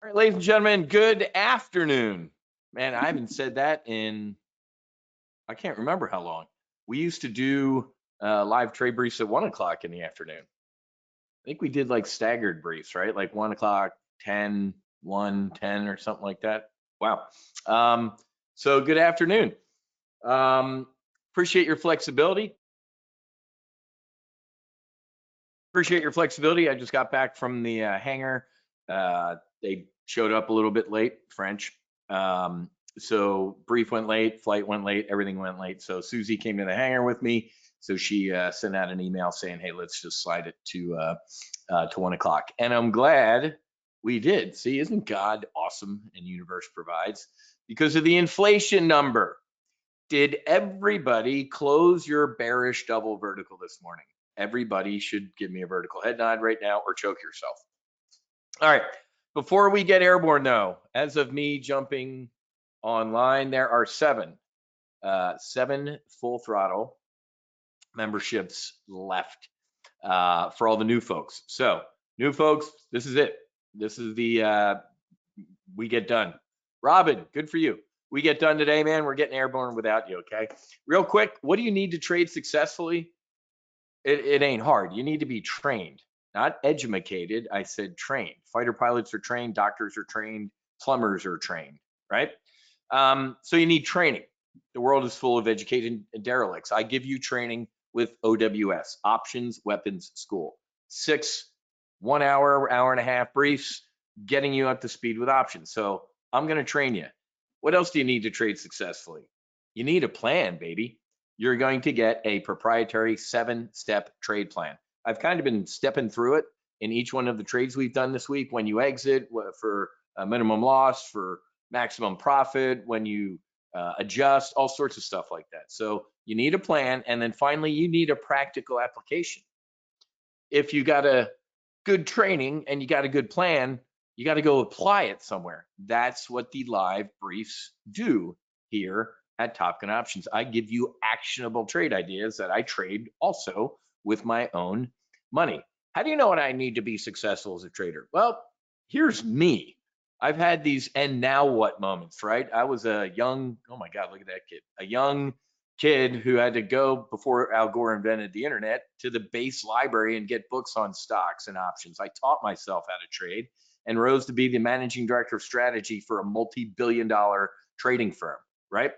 All right, ladies and gentlemen, good afternoon. Man, I haven't said that in, I can't remember how long. We used to do live trade briefs at 1 o'clock in the afternoon. I think we did like staggered briefs, right? Like 1 o'clock, 10, 1, 10, or something like that. Wow. So good afternoon. Appreciate your flexibility. I just got back from the hangar. They showed up a little bit late, French. So brief went late, flight went late, everything went late. So Susie came to the hangar with me. So she sent out an email saying, hey, let's just slide it to 1 o'clock. And I'm glad we did. See, isn't God awesome and universe provides? Because of the inflation number. Did everybody close your bearish double vertical this morning? Everybody should give me a vertical head nod right now or choke yourself. All right. Before we get airborne, though, as of me jumping online, there are seven full throttle memberships left for all the new folks. So new folks, this is it. This is the we get done. Robin, good for you. We get done today, man. We're getting airborne without you, okay? Real quick, what do you need to trade successfully? It ain't hard. You need to be trained, not educated. I said trained. Fighter pilots are trained, doctors are trained, plumbers are trained, right? So you need training. The world is full of educated derelicts. I give you training with OWS, Options Weapons School. 6 1 hour, hour and a half briefs, getting you up to speed with options. So I'm going to train you. What else do you need to trade successfully? You need a plan, baby. You're going to get a proprietary 7-step trade plan. I've kind of been stepping through it in each one of the trades we've done this week. When you exit, for a minimum loss, for maximum profit, when you adjust, all sorts of stuff like that. So you need a plan, and then finally you need a practical application. If you got a good training and you got a good plan, you got to go apply it somewhere. That's what the live briefs do here at Top Gun Options. I give you actionable trade ideas that I trade also with my own money. How do you know what I need to be successful as a trader? Well, here's me. I've had these and now what moments, right? I was a young, oh my God, look at that kid, a young kid who had to go, before Al Gore invented the internet, to the base library and get books on stocks and options. I taught myself how to trade and rose to be the managing director of strategy for a multi-billion-dollar trading firm, right?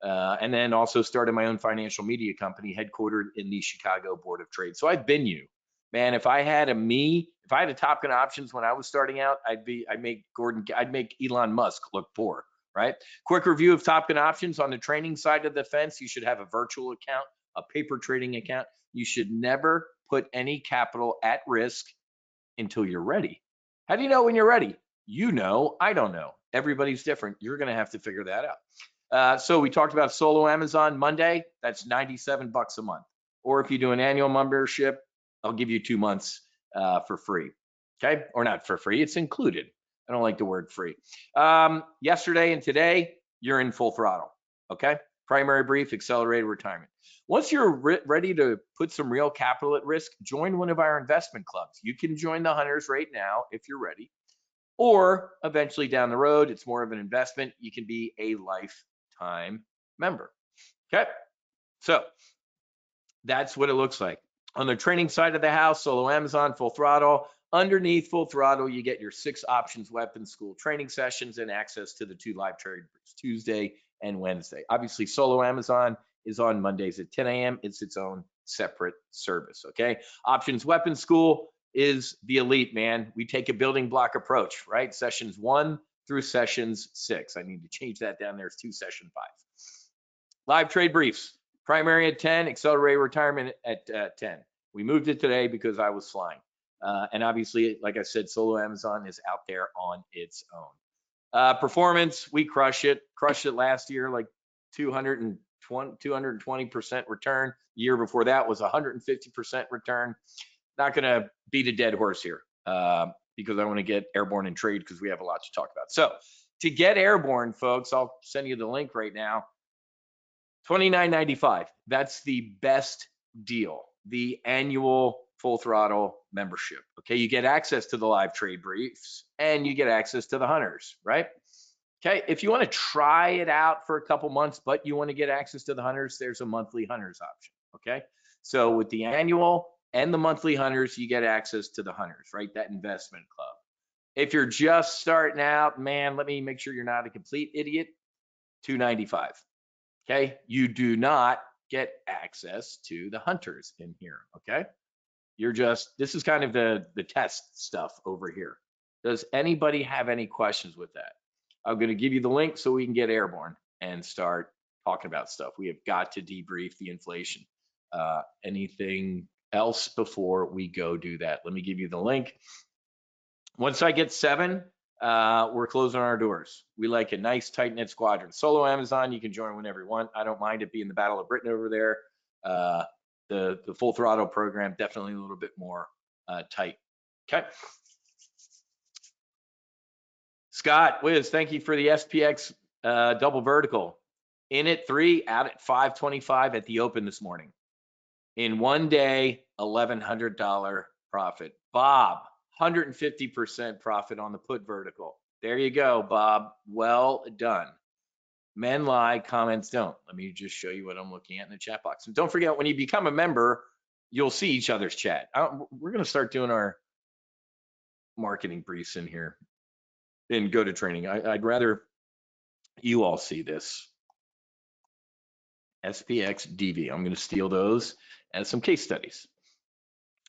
And then also started my own financial media company headquartered in the Chicago Board of Trade. So I've been you, man. If I had a Top Gun Options when I was starting out, I'd make Elon Musk look poor, right? Quick review of Top Gun Options. On the training side of the fence, you should have a virtual account, a paper trading account. You should never put any capital at risk until you're ready. How do you know when you're ready? You know, I don't know. Everybody's different. You're going to have to figure that out. So we talked about solo Amazon Monday. That's $97 a month. Or if you do an annual membership, I'll give you 2 months for free. Okay, or not for free. It's included. I don't like the word free. Yesterday and today, you're in full throttle. Okay, primary brief, accelerated retirement. Once you're ready to put some real capital at risk, join one of our investment clubs. You can join the Hunters right now if you're ready, or eventually down the road, it's more of an investment. You can be a lifetime member. Okay, so that's what it looks like. On the training side of the house, solo Amazon, full throttle. Underneath full throttle, you get your 6 Options Weapons School training sessions and access to the 2 live trade briefs, Tuesday and Wednesday. Obviously, solo Amazon is on Mondays at 10 a.m. It's its own separate service, okay? Options Weapons School is the elite, man. We take a building block approach, right? Sessions 1 through sessions 6. I need to change that down there. It's 2 session 5. Live trade briefs, primary at 10, accelerated retirement at 10. We moved it today because I was flying. And obviously, like I said, solo Amazon is out there on its own. Performance, we crushed it last year, like 220% return. The year before that was 150% return. Not gonna beat a dead horse here because I want to get airborne and trade because we have a lot to talk about. So to get airborne, folks, I'll send you the link right now. $29.95. That's the best deal. The annual full throttle membership. Okay, you get access to the live trade briefs and you get access to the hunters, right? Okay, if you want to try it out for a couple months, but you want to get access to the hunters, there's a monthly hunters option. Okay, so with the annual and the monthly hunters, you get access to the hunters, right? That investment club. If you're just starting out, man, let me make sure you're not a complete idiot. $295. Okay, you do not get access to the hunters in here. Okay, you're just, this is kind of the test stuff over here. Does anybody have any questions with that? I'm going to give you the link so we can get airborne and start talking about stuff. We have got to debrief the inflation. Anything else before we go do that? Let me give you the link. Once I get 7, we're closing our doors. We like a nice tight knit squadron. Solo Amazon, you can join whenever you want. I don't mind it being the Battle of Britain over there. The full throttle program, definitely a little bit more tight. Okay. Scott, Wiz, thank you for the SPX double vertical. In at 3, out at 525 at the open this morning. In one day, $1,100 profit. Bob, 150% profit on the put vertical. There you go, Bob. Well done. Men lie, comments don't. Let me just show you what I'm looking at in the chat box. And don't forget, when you become a member, you'll see each other's chat. We're going to start doing our marketing briefs in here and go to training. I'd rather you all see this. SPX DV. I'm going to steal those as some case studies.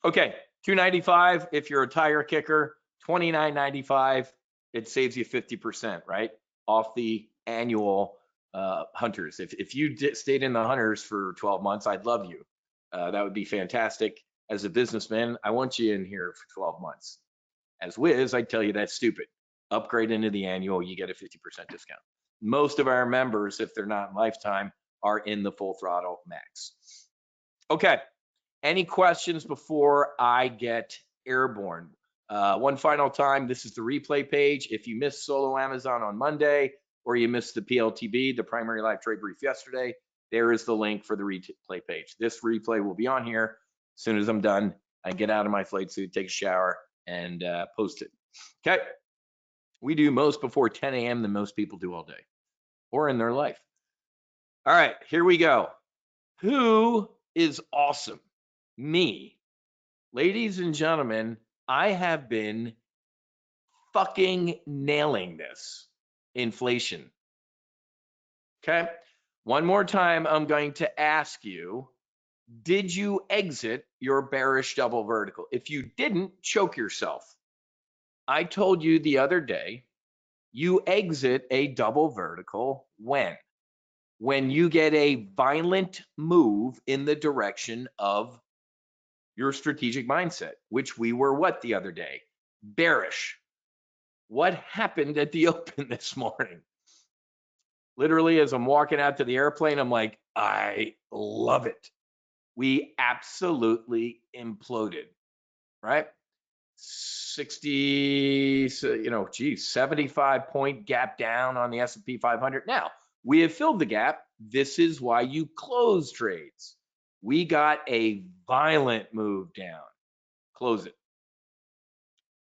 Okay, $295 if you're a tire kicker, $29.95. It saves you 50%, right? Off the annual hunters. If you stayed in the hunters for 12 months, I'd love you. That would be fantastic. As a businessman, I want you in here for 12 months. As Wiz, I'd tell you that's stupid. Upgrade into the annual, you get a 50% discount. Most of our members, if they're not in lifetime, are in the full throttle max. Okay, any questions before I get airborne? One final time, this is the replay page. If you missed Solo Amazon on Monday, or you missed the PLTB, the primary live trade brief yesterday, there is the link for the replay page. This replay will be on here as soon as I'm done. I get out of my flight suit, take a shower, and post it. Okay, we do most before 10 a.m. than most people do all day or in their life. All right, here we go. Who is awesome? Me. Ladies and gentlemen, I have been fucking nailing this inflation. Okay, one more time, I'm going to ask you, did you exit your bearish double vertical? If you didn't, choke yourself. I told you the other day, you exit a double vertical when you get a violent move in the direction of your strategic mindset, which we were what the other day? Bearish. What happened at the open this morning? Literally, as I'm walking out to the airplane, I'm like, I love it. We absolutely imploded, right? 75-point gap down on the S&P 500. Now, we have filled the gap. This is why you close trades. We got a violent move down. Close it.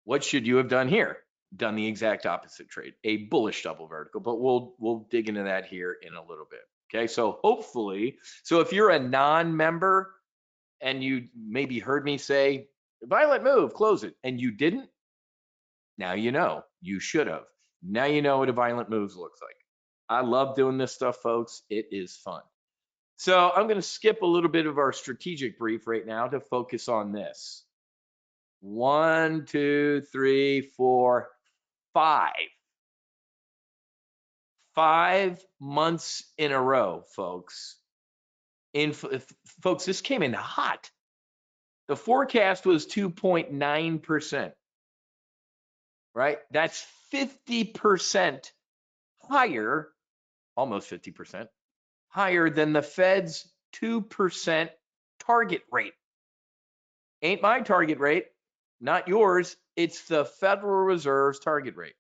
What should you have done here? Done the exact opposite trade, a bullish double vertical, but we'll dig into that here in a little bit. Okay, so hopefully, if you're a non-member and you maybe heard me say, violent move, close it, and you didn't, now you know. You should have. Now you know what a violent move looks like. I love doing this stuff, folks. It is fun. So I'm going to skip a little bit of our strategic brief right now to focus on this. 1, 2, 3, 4, 5. 5 months in a row, folks. Folks, this came in hot. The forecast was 2.9%, right? That's 50% higher, almost 50% higher than the Fed's 2% target rate. Ain't my target rate, not yours. It's the Federal Reserve's target rate.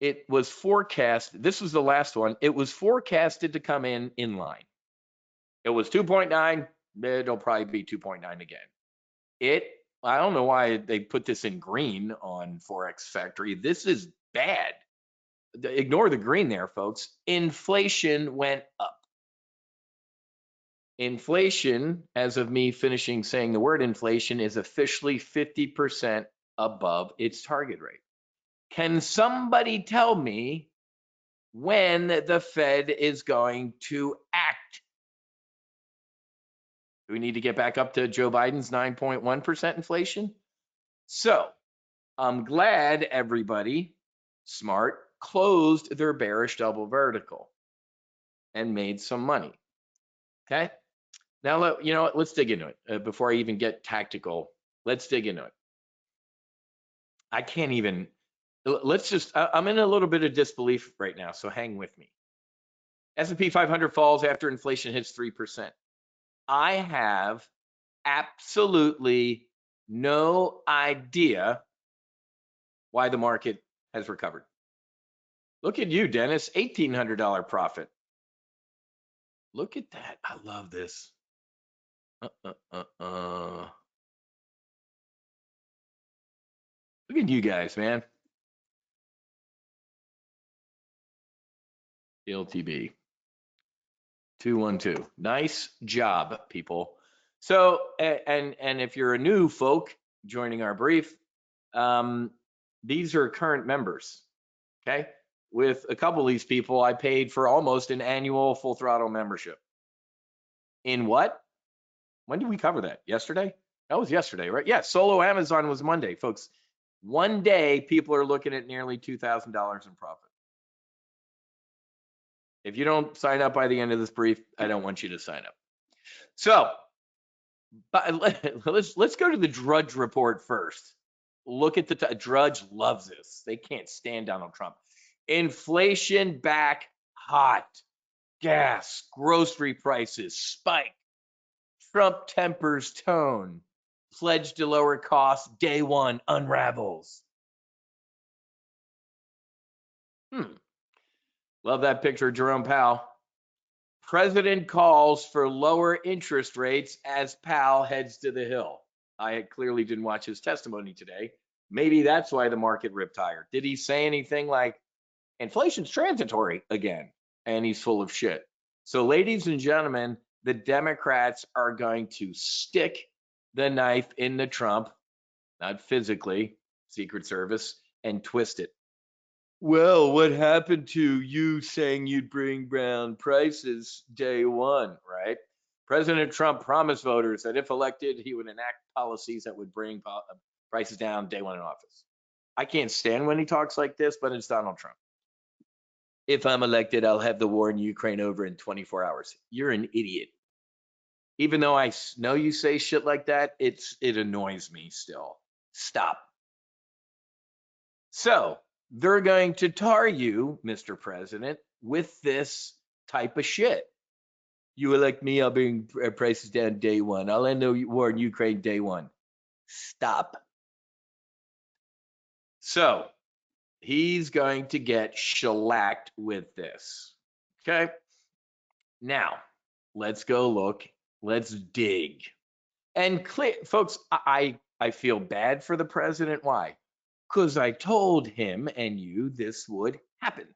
It was forecast, this was the last one, it was forecasted to come in line. It was 2.9, It'll probably be 2.9 again. I don't know why they put this in green on Forex Factory. This is bad. Ignore the green there, folks. Inflation went up. Inflation, as of me finishing saying the word inflation, is officially 50% above its target rate. Can somebody tell me when the Fed is going to act? Do we need to get back up to Joe Biden's 9.1% inflation? So I'm glad everybody smart closed their bearish double vertical and made some money. Okay. Now, you know what? Let's dig into it. Before I even get tactical, let's dig into it. I can't even, I'm in a little bit of disbelief right now, so hang with me. S&P 500 falls after inflation hits 3%. I have absolutely no idea why the market has recovered. Look at you, Dennis, $1,800 profit. Look at that. I love this. Look at you guys, man. LTB 212. Nice job, people. So, and if you're a new folk joining our brief, these are current members. Okay. With a couple of these people, I paid for almost an annual full throttle membership. In what? When did we cover that? Yesterday? That was yesterday, right? Yeah, solo Amazon was Monday, folks. One day, people are looking at nearly $2,000 in profit. If you don't sign up by the end of this brief, I don't want you to sign up. So, but let's go to the Drudge report first. Look at the Drudge loves this. They can't stand Donald Trump. Inflation back hot. Gas, grocery prices spike. Trump tempers tone. Pledge to lower costs. Day one unravels. Love that picture of Jerome Powell. President calls for lower interest rates as Powell heads to the Hill. I clearly didn't watch his testimony today. Maybe that's why the market ripped higher. Did he say anything like inflation's transitory again? And he's full of shit. So, ladies and gentlemen, the Democrats are going to stick the knife in the Trump, not physically, Secret Service, and twist it. Well, what happened to you saying you'd bring down prices day one, right? President Trump promised voters that if elected, he would enact policies that would bring prices down day one in office. I can't stand when he talks like this, but it's Donald Trump. If I'm elected, I'll have the war in Ukraine over in 24 hours. You're an idiot. Even though I know you say shit like that, it annoys me still. Stop. So they're going to tar you, Mr. President, with this type of shit. You elect me, I'll bring prices down day one. I'll end the war in Ukraine day one. Stop. So he's going to get shellacked with this. Okay. Now, let's go look. Let's dig. And folks, I feel bad for the president. Why? Because I told him and you this would happen.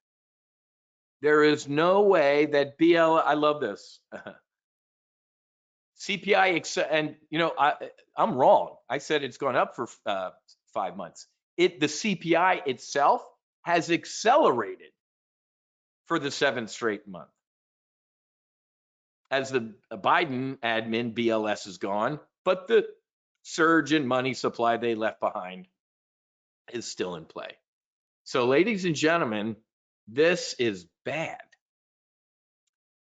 There is no way that I love this. CPI, and you know, I'm wrong. I said it's gone up for 5 months. The CPI itself has accelerated for the 7th straight month. As the Biden admin, BLS is gone, but the surge in money supply they left behind is still in play. So, ladies and gentlemen, this is bad.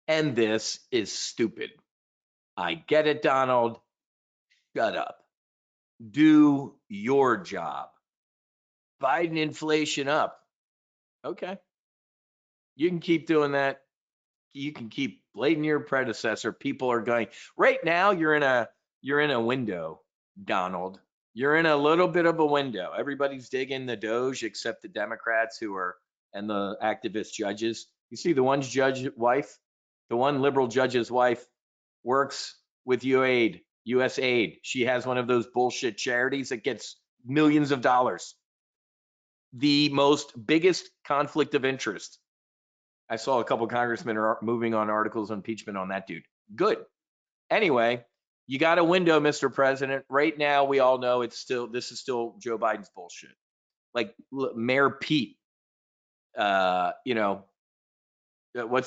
And this is stupid. I get it, Donald. Shut up. Do your job. Biden inflation up. Okay. You can keep doing that. You can keep blading your predecessor. People are going right now. You're in a window, Donald. You're in a little bit of a window. Everybody's digging the Doge except the Democrats and the activist judges. You see the one liberal judge's wife works with USAID. She has one of those bullshit charities that gets millions of dollars. The biggest conflict of interest. I saw a couple congressmen are moving on articles of impeachment on that dude. Good. Anyway, you got a window, Mr. President. Right now, we all know this is still Joe Biden's bullshit. Like Mayor Pete, what's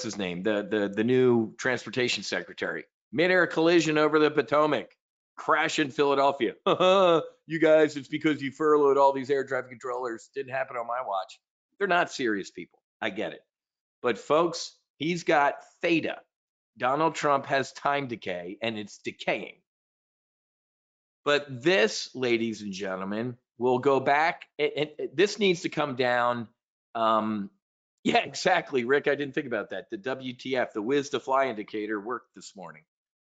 his name? The new transportation secretary. Mid-air collision over the Potomac. Crash in Philadelphia. You guys, it's because you furloughed all these air traffic controllers. Didn't happen on my watch. They're not serious people. I get it. But folks, he's got theta. Donald Trump has time decay, and it's decaying. But this, ladies and gentlemen, will go back. This needs to come down. Yeah, exactly, Rick. I didn't think about that. The WTF, the whiz to fly indicator, worked this morning.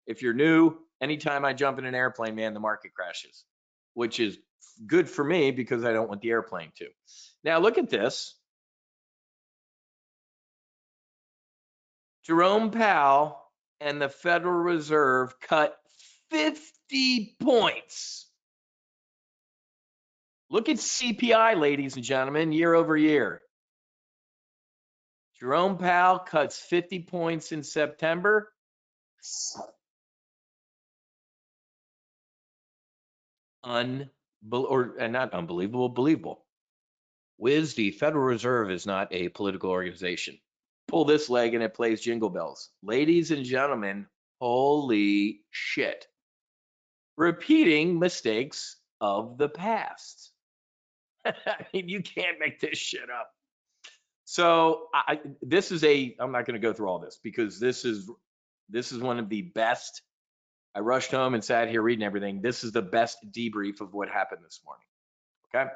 If you're new, anytime I jump in an airplane, man, the market crashes, which is good for me because I don't want the airplane to. Now, look at this. Jerome Powell and the Federal Reserve cut 50 points. Look at CPI, ladies and gentlemen, year over year. Jerome Powell cuts 50 points in September. Not unbelievable, believable. Wiz, the Federal Reserve is not a political organization. Pull this leg and it plays jingle bells. Ladies and gentlemen, holy shit. Repeating mistakes of the past. I mean, you can't make this shit up. So I'm not going to go through all this because this is one of the best. I rushed home and sat here reading everything. This is the best debrief of what happened this morning. Okay.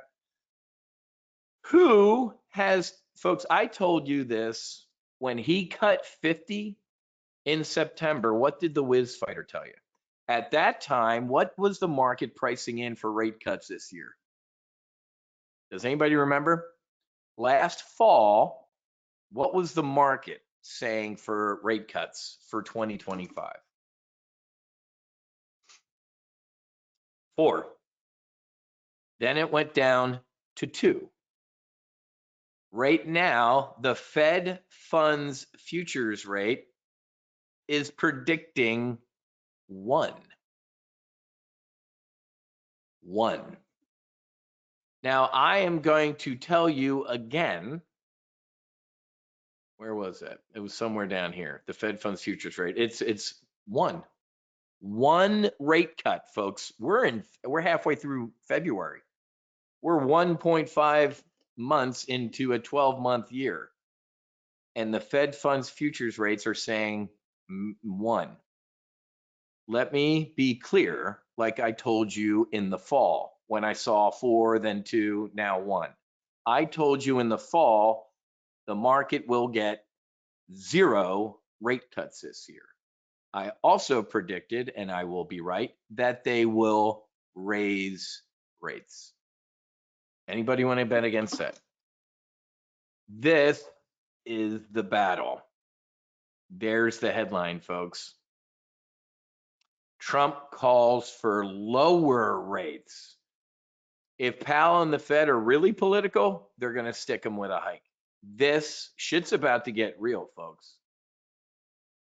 Folks, I told you this when he cut 50 in September. What did the whiz fighter tell you? At that time, what was the market pricing in for rate cuts this year? Does anybody remember? Last fall, what was the market saying for rate cuts for 2025? 4. Then it went down to 2. Right now, the Fed funds futures rate is predicting 1. Now, I am going to tell you again, where was it? It was somewhere down here. The Fed funds futures rate. It's 1. 1 rate cut, folks. We're halfway through February. We're 1.5 months into a 12-month year. And the Fed funds futures rates are saying 1. Let me be clear, like I told you in the fall, when I saw 4, then 2, now 1. I told you in the fall, the market will get 0 rate cuts this year. I also predicted, and I will be right, that they will raise rates. Anybody want to bet against that? This is the battle. There's the headline, folks. Trump calls for lower rates. If Powell and the Fed are really political, they're going to stick them with a hike. This shit's about to get real, folks.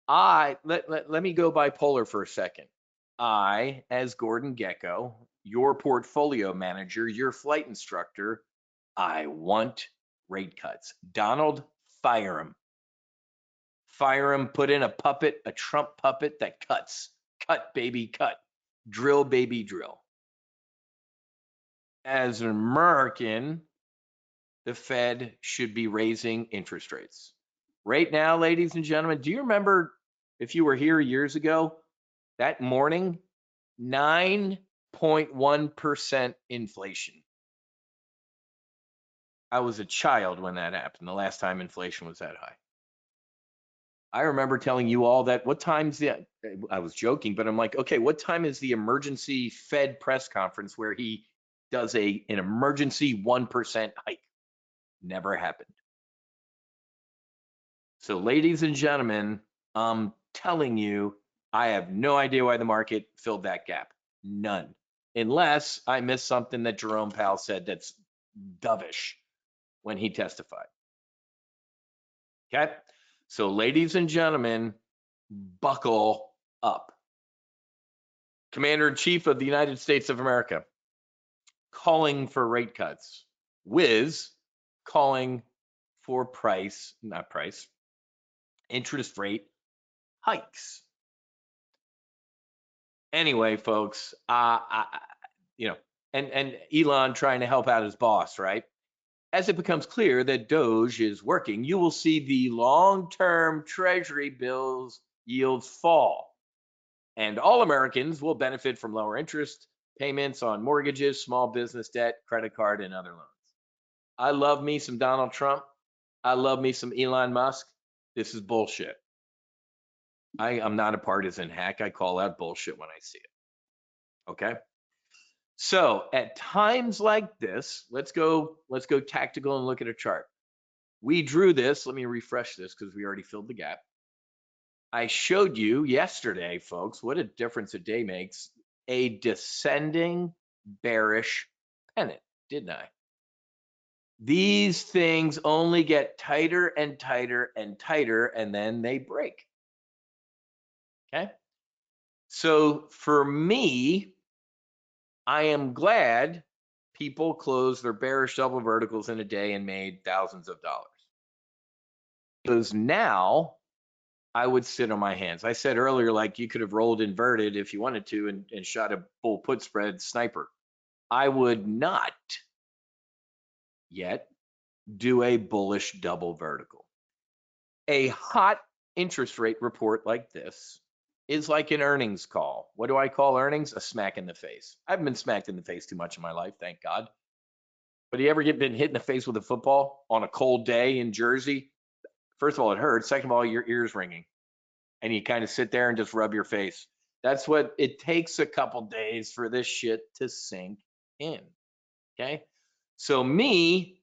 Let me go bipolar for a second. I, as Gordon Gekko, your portfolio manager, your flight instructor, I want rate cuts. Donald, fire him. Fire him, put in a puppet, a Trump puppet that cuts. Cut, baby, cut. Drill, baby, drill. As an American, the Fed should be raising interest rates. Right now, ladies and gentlemen, do you remember if you were here years ago, that morning, 9.1% inflation. I was a child when that happened, the last time inflation was that high. I remember telling you all that, I was joking, but I'm like, okay, what time is the emergency Fed press conference where he does an emergency 1% hike? Never happened. So ladies and gentlemen, I'm telling you, I have no idea why the market filled that gap. None. Unless I missed something that Jerome Powell said that's dovish when he testified. Okay? So ladies and gentlemen, buckle up. Commander-in-Chief of the United States of America calling for rate cuts. Wiz calling for interest rate hikes. Anyway, folks, and Elon trying to help out his boss, right? As it becomes clear that Doge is working, you will see the long-term Treasury bills yields fall. And all Americans will benefit from lower interest payments on mortgages, small business debt, credit card, and other loans. I love me some Donald Trump. I love me some Elon Musk. This is bullshit. I'm not a partisan hack. I call out bullshit when I see it. Okay? So at times like this, let's go tactical and look at a chart. We drew this. Let me refresh this because we already filled the gap. I showed you yesterday, folks, what a difference a day makes. A descending bearish pennant, didn't I? These things only get tighter and tighter and tighter, and then they break. Okay? So for me, I am glad people closed their bearish double verticals in a day and made thousands of dollars. Because now I would sit on my hands. I said earlier, like you could have rolled inverted if you wanted to and shot a bull put spread sniper. I would not yet do a bullish double vertical. A hot interest rate report like this is like an earnings call. What do I call earnings? A smack in the face. I haven't been smacked in the face too much in my life, thank God. But you ever been hit in the face with a football on a cold day in Jersey? First of all, it hurts. Second of all, your ear's ringing. And you kind of sit there and just rub your face. That's what it takes, a couple days for this shit to sink in. Okay? So me,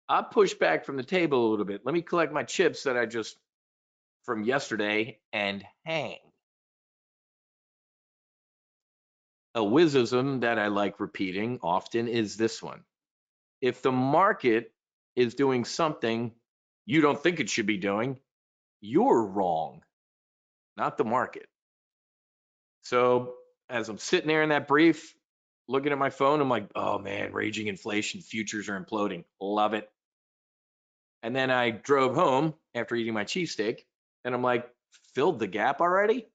I push back from the table a little bit. Let me collect my chips that I just from yesterday and hang. A wizism that I like repeating often is this one. If the market is doing something you don't think it should be doing, you're wrong, not the market. So as I'm sitting there in that brief, looking at my phone, I'm like, oh man, raging inflation, futures are imploding. Love it. And then I drove home after eating my cheesesteak, and I'm like, filled the gap already?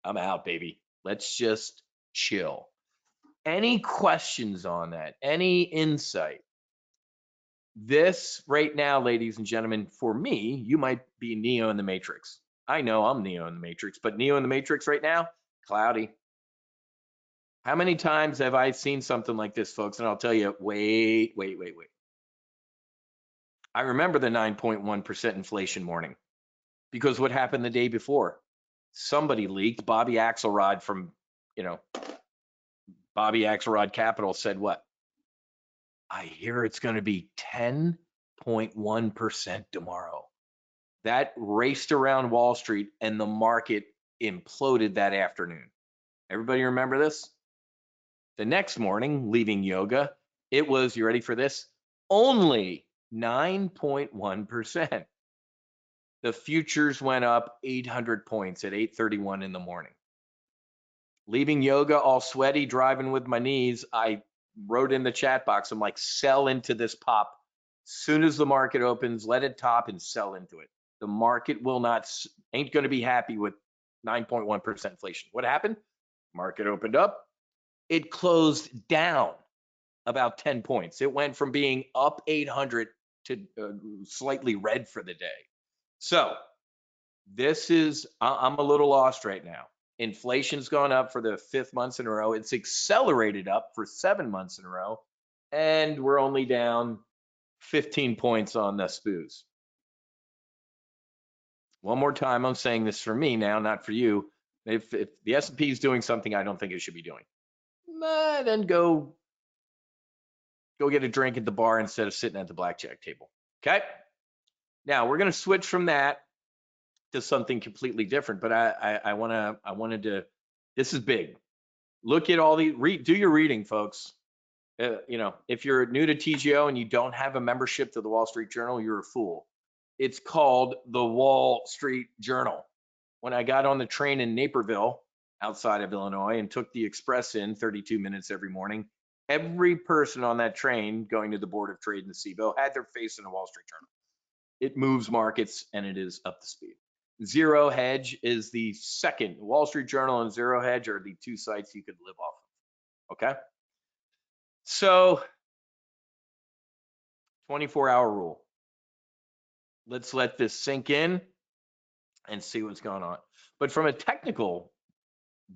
I'm out, baby. Let's just chill. Any questions on that? Any insight? This right now, ladies and gentlemen, for me, you might be Neo in the Matrix. I know I'm Neo in the Matrix, but Neo in the Matrix right now, cloudy. How many times have I seen something like this, folks? And I'll tell you, wait. I remember the 9.1% inflation morning because what happened the day before? Somebody leaked. Bobby Axelrod from, Bobby Axelrod Capital said what? I hear it's going to be 10.1% tomorrow. That raced around Wall Street and the market imploded that afternoon. Everybody remember this? The next morning, leaving yoga, it was, you ready for this? Only 9.1%. The futures went up 800 points at 8:31 in the morning. Leaving yoga all sweaty, driving with my knees, I wrote in the chat box, I'm like, sell into this pop. Soon as the market opens, let it top and sell into it. The market ain't going to be happy with 9.1% inflation. What happened? Market opened up. It closed down about 10 points. It went from being up 800 to slightly red for the day. So I'm a little lost right now. Inflation's gone up for the 5th month in a row. It's accelerated up for 7 months in a row. And we're only down 15 points on the SPOOs. One more time, I'm saying this for me now, not for you. If the S&P is doing something I don't think it should be doing, then go get a drink at the bar instead of sitting at the blackjack table. Okay? Now, we're going to switch from that to something completely different. But I wanted to, this is big. Look at all the, do your reading, folks. If you're new to TGO and you don't have a membership to the Wall Street Journal, you're a fool. It's called the Wall Street Journal. When I got on the train in Naperville, outside of Illinois, and took the express in 32 minutes every morning, every person on that train going to the Board of Trade in the SIBO had their face in the Wall Street Journal. It moves markets and it is up to speed. Zero Hedge is the second. Wall Street Journal and Zero Hedge are the two sites you could live off of. Okay. So 24-hour rule. Let's let this sink in and see what's going on. But from a technical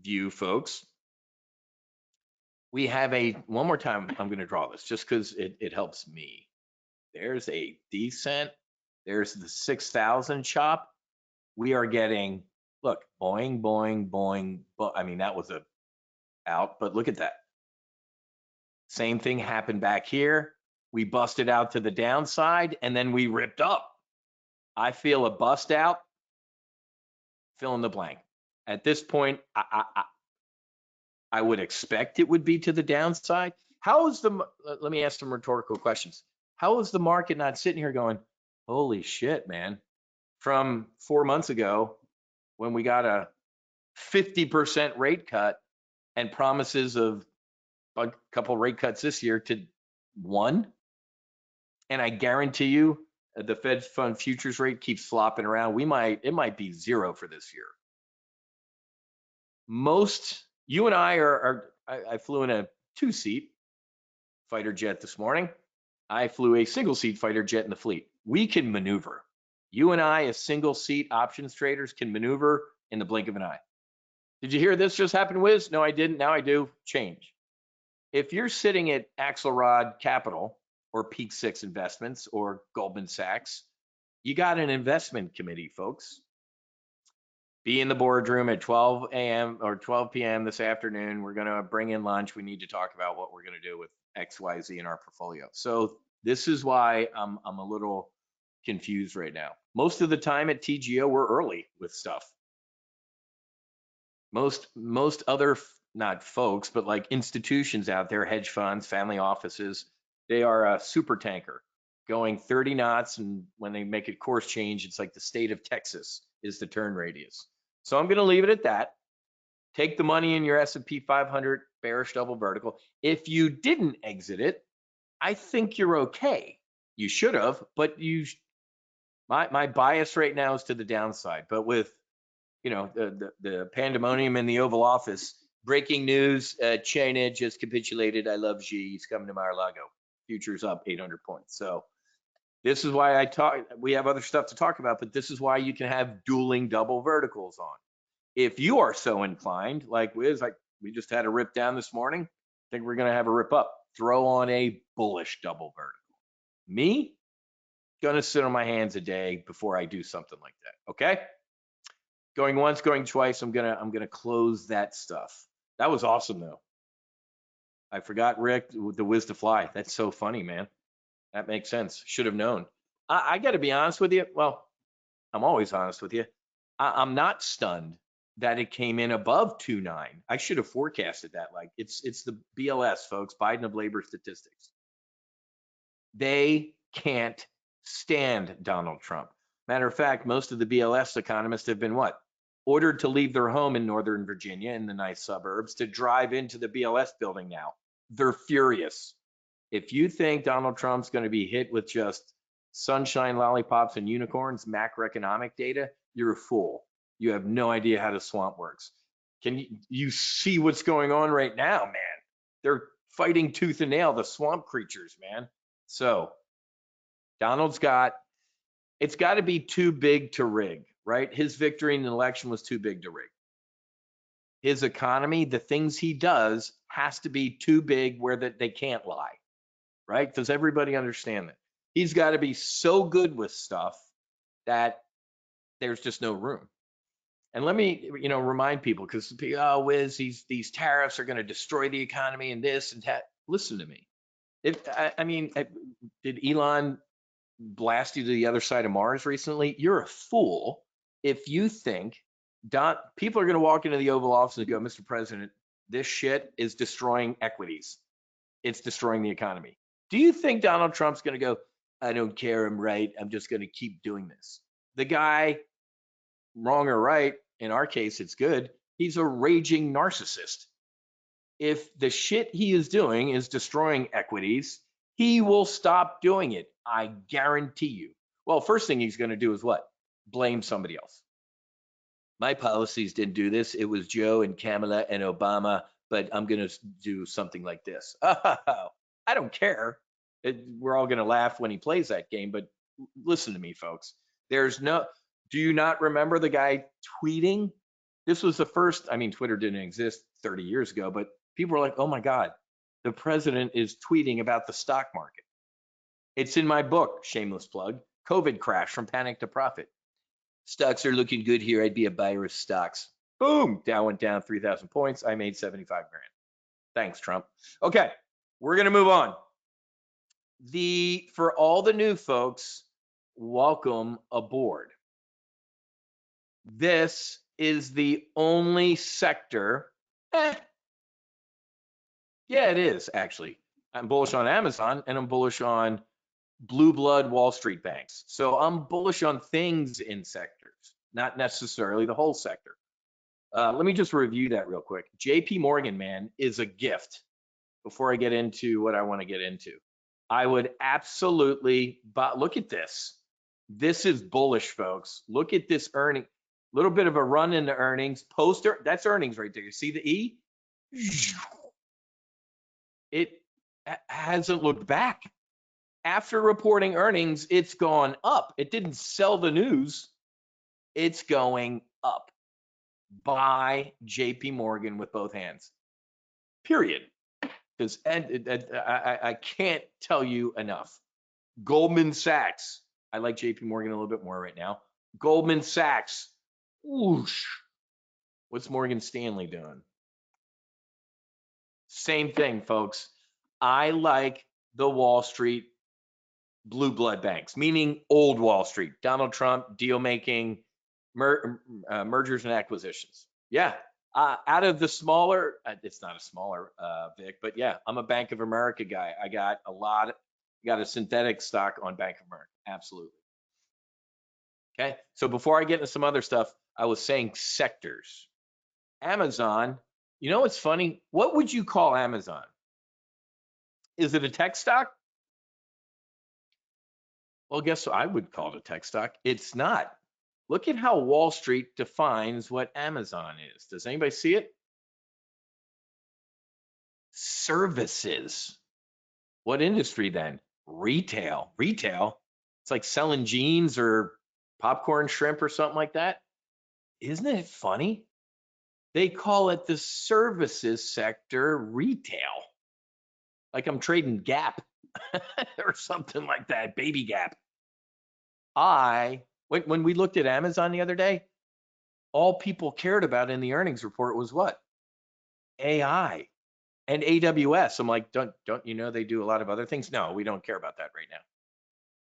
view, folks, we have one more time, I'm going to draw this just because it helps me. There's a descent. There's the 6,000 chop. We are getting, look, boing, boing, boing. I mean, that was out, but look at that. Same thing happened back here. We busted out to the downside and then we ripped up. I feel a bust out, fill in the blank. At this point, I would expect it would be to the downside. Let me ask some rhetorical questions. How is the market not sitting here going, holy shit, man? From 4 months ago, when we got a 50% rate cut and promises of a couple rate cuts this year to 1, and I guarantee you the Fed fund futures rate keeps flopping around. It might be 0 for this year. You and I flew in a 2-seat fighter jet this morning. I flew a single-seat fighter jet in the fleet. We can maneuver. You and I, as single-seat options traders, can maneuver in the blink of an eye. Did you hear this just happened, Wiz? No, I didn't. Now I do. Change. If you're sitting at Axelrod Capital or Peak 6 Investments or Goldman Sachs, you got an investment committee, folks. Be in the boardroom at 12 a.m. or 12 p.m. this afternoon. We're going to bring in lunch. We need to talk about what we're going to do with XYZ in our portfolio. So this is why I'm a little confused right now. Most of the time at TGO, we're early with stuff. Most other, not folks, but like institutions out there, hedge funds, family offices, they are a super tanker going 30 knots. And when they make a course change, it's like the state of Texas is the turn radius. So I'm going to leave it at that. Take the money in your S&P 500 bearish double vertical. If you didn't exit it, I think you're okay. You should have, but my bias right now is to the downside. But with the pandemonium in the Oval Office, breaking news: China just capitulated. I love Xi. He's coming to Mar-a-Lago. Futures up 800 points. So this is why we have other stuff to talk about, but this is why you can have dueling double verticals on. If you are so inclined, like Wiz, we just had a rip down this morning, I think we're going to have a rip up. Throw on a bullish double vertical. Me, going to sit on my hands a day before I do something like that. Okay? Going once, going twice. I'm gonna close that stuff. That was awesome though. I forgot Rick, the Wiz to fly. That's so funny, man. That makes sense. Should have known. I got to be honest with you. Well, I'm always honest with you. I'm not stunned that it came in above 2.9. I should have forecasted that. Like it's the BLS, folks, Biden of labor statistics. They can't stand Donald Trump. Matter of fact, most of the BLS economists have been ordered to leave their home in Northern Virginia in the nice suburbs to drive into the BLS building now. They're furious. If you think Donald Trump's going to be hit with just sunshine, lollipops, and unicorns, macroeconomic data, you're a fool. You have no idea how the swamp works. Can you see what's going on right now, man? They're fighting tooth and nail, the swamp creatures, man. So Donald's it's got to be too big to rig, right? His victory in the election was too big to rig. His economy, the things he does, has to be too big where they can't lie, right? Does everybody understand that? He's got to be so good with stuff that there's just no room. And let me, remind people, because Wiz, these tariffs are going to destroy the economy and this and that. Listen to me. Did Elon blast you to the other side of Mars recently? You're a fool if you think people are going to walk into the Oval Office and go, Mr. President, this shit is destroying equities. It's destroying the economy. Do you think Donald Trump's going to go, I don't care, I'm right, I'm just going to keep doing this? The guy, wrong or right, in our case, it's good. He's a raging narcissist. If the shit he is doing is destroying equities, he will stop doing it. I guarantee you. Well, first thing he's going to do is what? Blame somebody else. My policies didn't do this. It was Joe and Kamala and Obama, but I'm going to do something like this. Oh, I don't care. We're all going to laugh when he plays that game, but listen to me, folks. Do you not remember the guy tweeting? This was the first, I mean, Twitter didn't exist 30 years ago, but people were like, oh my God, the president is tweeting about the stock market. It's in my book, shameless plug, COVID Crash from Panic to Profit. Stocks are looking good here. I'd be a buyer of stocks. Boom, Dow went down 3,000 points. I made 75 grand. Thanks, Trump. Okay, we're going to move on. For all the new folks, welcome aboard. This is the only sector. Yeah, it is actually. I'm bullish on Amazon and I'm bullish on blue blood Wall Street banks. So I'm bullish on things in sectors, not necessarily the whole sector. Let me just review that real quick. JP Morgan, man, is a gift. Before I get into what I want to get into, I would absolutely, but look at this. This is bullish, folks. Look at this earning. Little bit of a run into earnings. Poster, that's earnings right there. You see the E? It hasn't looked back. After reporting earnings, it's gone up. It didn't sell the news. It's going up. Buy JP Morgan with both hands. Period. Because I can't tell you enough. Goldman Sachs. I like JP Morgan a little bit more right now. Goldman Sachs. Whoosh. What's Morgan Stanley doing? Same thing, folks. I like the Wall Street blue blood banks, meaning old Wall Street, Donald Trump, deal making, mergers and acquisitions. Yeah, out of the smaller, it's not a smaller Vic, but yeah, I'm a Bank of America guy. I got a synthetic stock on Bank of America, absolutely. Okay, so before I get into some other stuff, I was saying sectors. Amazon, you know what's funny? What would you call Amazon? Is it a tech stock? Well, guess what I would call it a tech stock? It's not. Look at how Wall Street defines what Amazon is. Does anybody see it? Services. What industry then? Retail. Retail? It's like selling jeans or popcorn shrimp or something like that. Isn't it funny? They call it the services sector retail. Like I'm trading Gap or something like that, Baby Gap. When we looked at Amazon the other day, all people cared about in the earnings report was what? AI and AWS. I'm like, don't you know they do a lot of other things? No, we don't care about that right now.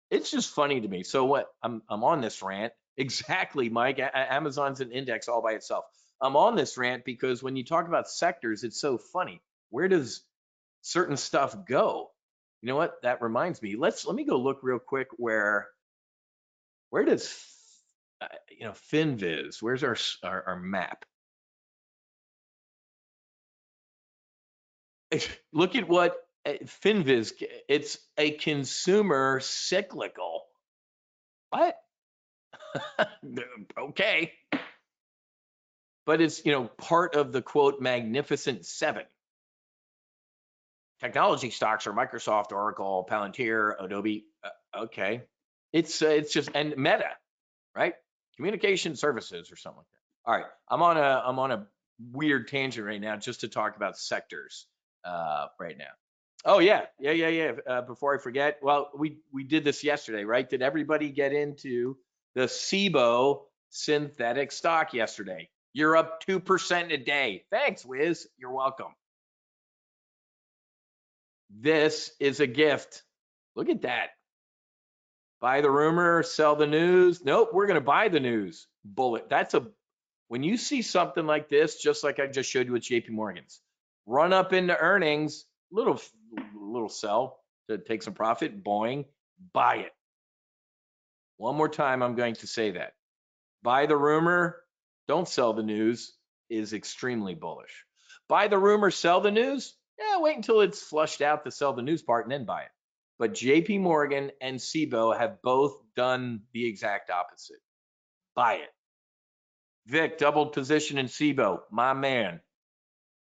It's just funny to me. So what? I'm on this rant. Exactly, Mike. Amazon's an index all by itself. I'm on this rant because when you talk about sectors, it's so funny. Where does certain stuff go? You know what? That reminds me. Let me go look real quick where does FinViz? Where's our map? Look at what FinViz. It's a consumer cyclical. What? Okay. But it's part of the quote Magnificent Seven. Technology stocks are Microsoft, Oracle, Palantir, Adobe. Okay. It's just, and Meta, right? Communication services or something like that. All right, I'm on a weird tangent right now just to talk about sectors right now. Oh yeah. Before I forget, well, we did this yesterday, right? Did everybody get into the SIBO synthetic stock yesterday? You're up 2% a day. Thanks, Wiz. You're welcome. This is a gift. Look at that. Buy the rumor, sell the news. Nope, we're going to buy the news. bullet. When you see something like this, just like I just showed you with JP Morgan's, run up into earnings, little sell to take some profit, boing, buy it. One more time, I'm going to say that. Buy the rumor, don't sell the news is extremely bullish. Buy the rumor, sell the news, wait until it's flushed out to sell the news part and then buy it. But JP Morgan and SIBO have both done the exact opposite. Buy it. Vic, doubled position in SIBO, my man.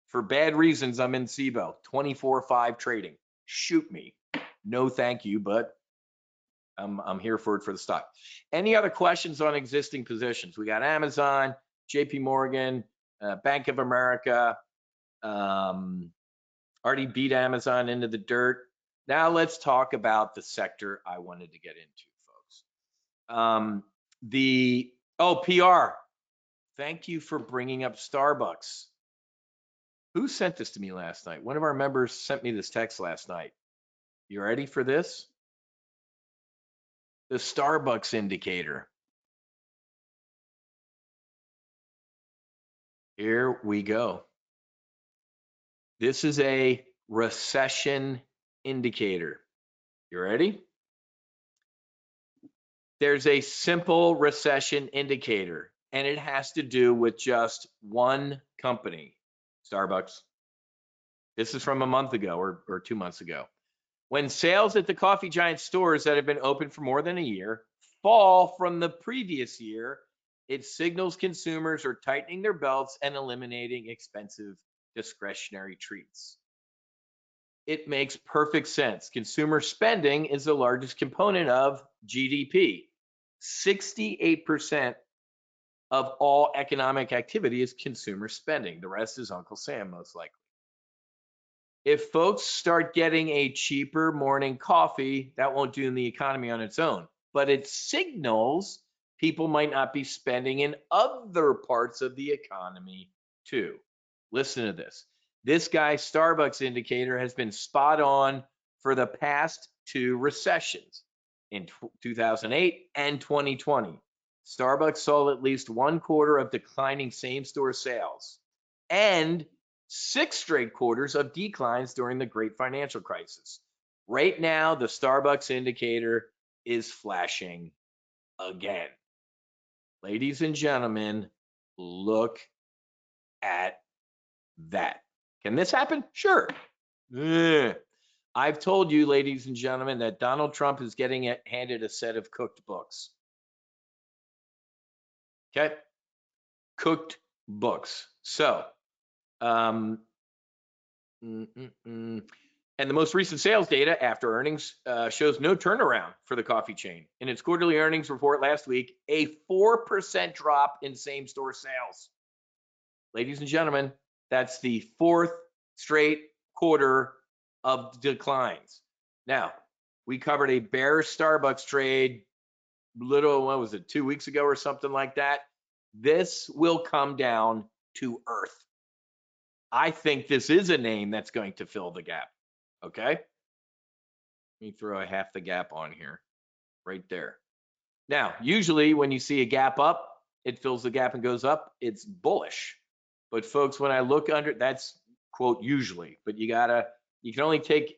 For bad reasons, I'm in SIBO, 24/5 trading. Shoot me. No, thank you, but I'm here for it for the stock. Any other questions on existing positions? We got Amazon, JP Morgan, Bank of America, already beat Amazon into the dirt. Now let's talk about the sector I wanted to get into, folks. PR. Thank you for bringing up Starbucks. Who sent this to me last night? One of our members sent me this text last night. You ready for this? The Starbucks indicator. Here we go. This is a recession indicator. You ready? There's a simple recession indicator, and it has to do with just one company, Starbucks. This is from a month ago or 2 months ago. When sales at the coffee giant stores that have been open for more than a year fall from the previous year, it signals consumers are tightening their belts and eliminating expensive discretionary treats. It makes perfect sense. Consumer spending is the largest component of GDP. 68% of all economic activity is consumer spending. The rest is Uncle Sam, most likely. If folks start getting a cheaper morning coffee, that won't do in the economy on its own, but it signals people might not be spending in other parts of the economy too. Listen to this. This guy's Starbucks indicator has been spot on for the past 2 recessions in 2008 and 2020. Starbucks saw at least 1 quarter of declining same-store sales and 6 straight quarters of declines during the great financial crisis. Right now, the Starbucks indicator is flashing again. Ladies and gentlemen, look at that. Can this happen? Sure. I've told you, ladies and gentlemen, that Donald Trump is getting handed a set of cooked books. Okay? Cooked books. So, and the most recent sales data after earnings shows no turnaround for the coffee chain. In its quarterly earnings report last week, a 4% drop in same-store sales. Ladies and gentlemen, that's the 4th straight quarter of declines. Now, we covered a bearish Starbucks trade what was it, 2 weeks ago or something like that. This will come down to earth. I think this is a name that's going to fill the gap. Okay? Let me throw a half the gap on here, right there. Now, usually when you see a gap up, it fills the gap and goes up, it's bullish. But folks, when I look under, that's quote usually, but you can only take,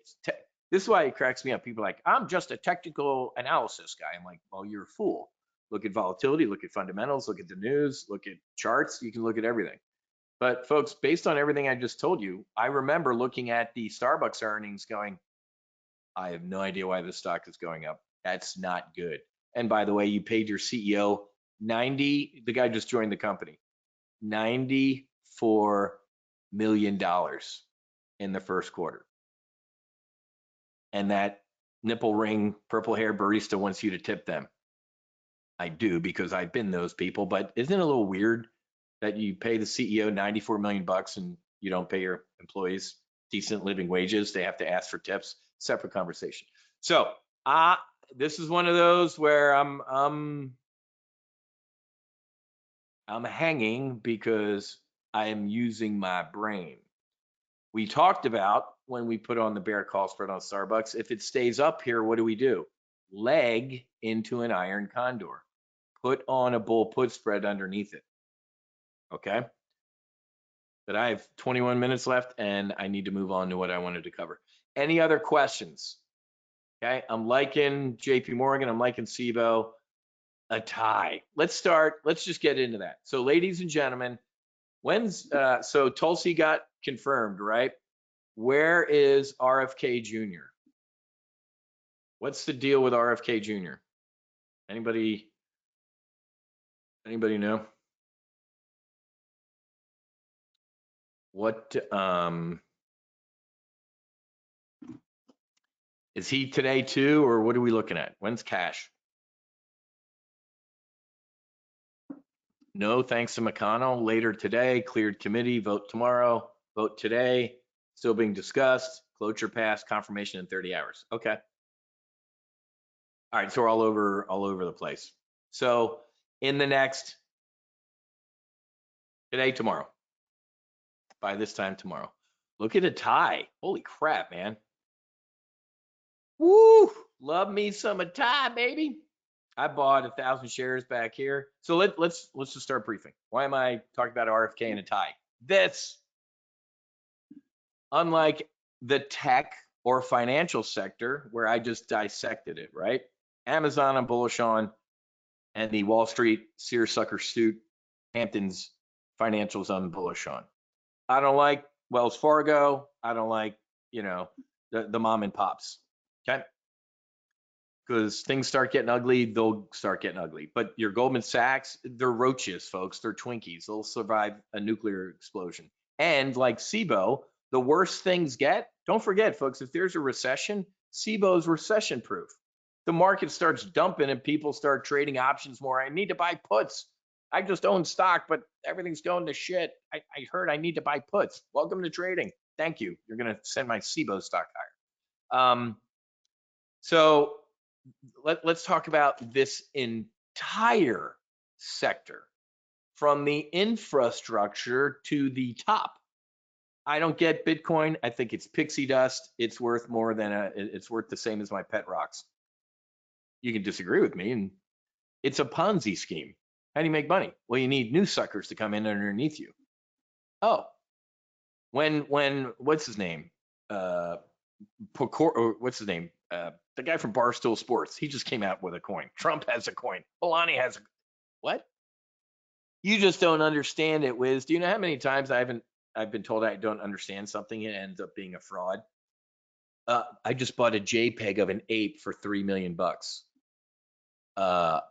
this is why it cracks me up. People are like, I'm just a technical analysis guy. I'm like, well, you're a fool. Look at volatility, look at fundamentals, look at the news, look at charts, you can look at everything. But folks, based on everything I just told you, I remember looking at the Starbucks earnings going, I have no idea why this stock is going up. That's not good. And by the way, you paid your CEO the guy just joined the company, $94 million in the first quarter. And that nipple ring, purple hair barista wants you to tip them. I do, because I've been those people, but isn't it a little weird that you pay the CEO $94 million and you don't pay your employees decent living wages? They have to ask for tips. Separate conversation. So this is one of those where I'm hanging because I am using my brain. We talked about when we put on the bear call spread on Starbucks, if it stays up here, what do? Leg into an iron condor. put on a bull put spread underneath it. Okay. But I have 21 minutes left and I need to move on to what I wanted to cover. Any other questions? Okay. I'm liking JP Morgan. I'm liking SIBO. A tie. Let's start. Let's just get into that. So, ladies and gentlemen, so Tulsi got confirmed, right? Where is RFK Jr.? What's the deal with RFK Jr.? Anybody know? What is he today too, or what are we looking at? When's cash? No, thanks to McConnell. Later today, cleared committee, vote tomorrow, vote today, still being discussed, cloture passed, confirmation in 30 hours. Okay. All right, so we're all over the place. So in the next today, tomorrow, by this time tomorrow, look at a tie. Holy crap, man. Woo, love me some a tie, baby. I bought 1,000 shares back here. So let's just start briefing. Why am I talking about RFK and a tie? This, unlike the tech or financial sector where I just dissected it, right? Amazon I'm bullish on, and the Wall Street seersucker suit Hamptons financials I'm bullish on. I don't like Wells Fargo. I don't like, the mom and pops. Okay. Because things start getting ugly, they'll start getting ugly. But your Goldman Sachs, they're roaches, folks. They're Twinkies. They'll survive a nuclear explosion. And like SIBO, the worse things get, don't forget, folks, if there's a recession, SIBO's recession proof. The market starts dumping and people start trading options more. I need to buy puts. I just own stock, but everything's going to shit. I heard I need to buy puts. Welcome to trading. Thank you. You're going to send my SIBO stock higher. So let's talk about this entire sector from the infrastructure to the top. I don't get Bitcoin. I think it's pixie dust. It's worth more than it's worth the same as my pet rocks. You can disagree with me, and it's a Ponzi scheme. How do you make money? Well, you need new suckers to come in underneath you. Oh, when what's his name? What's his name? The guy from Barstool Sports. He just came out with a coin. Trump has a coin. Polanyi has a what? You just don't understand it, Wiz. Do you know how many times I've been told I don't understand something and it ends up being a fraud? I just bought a JPEG of an ape for $3 million. I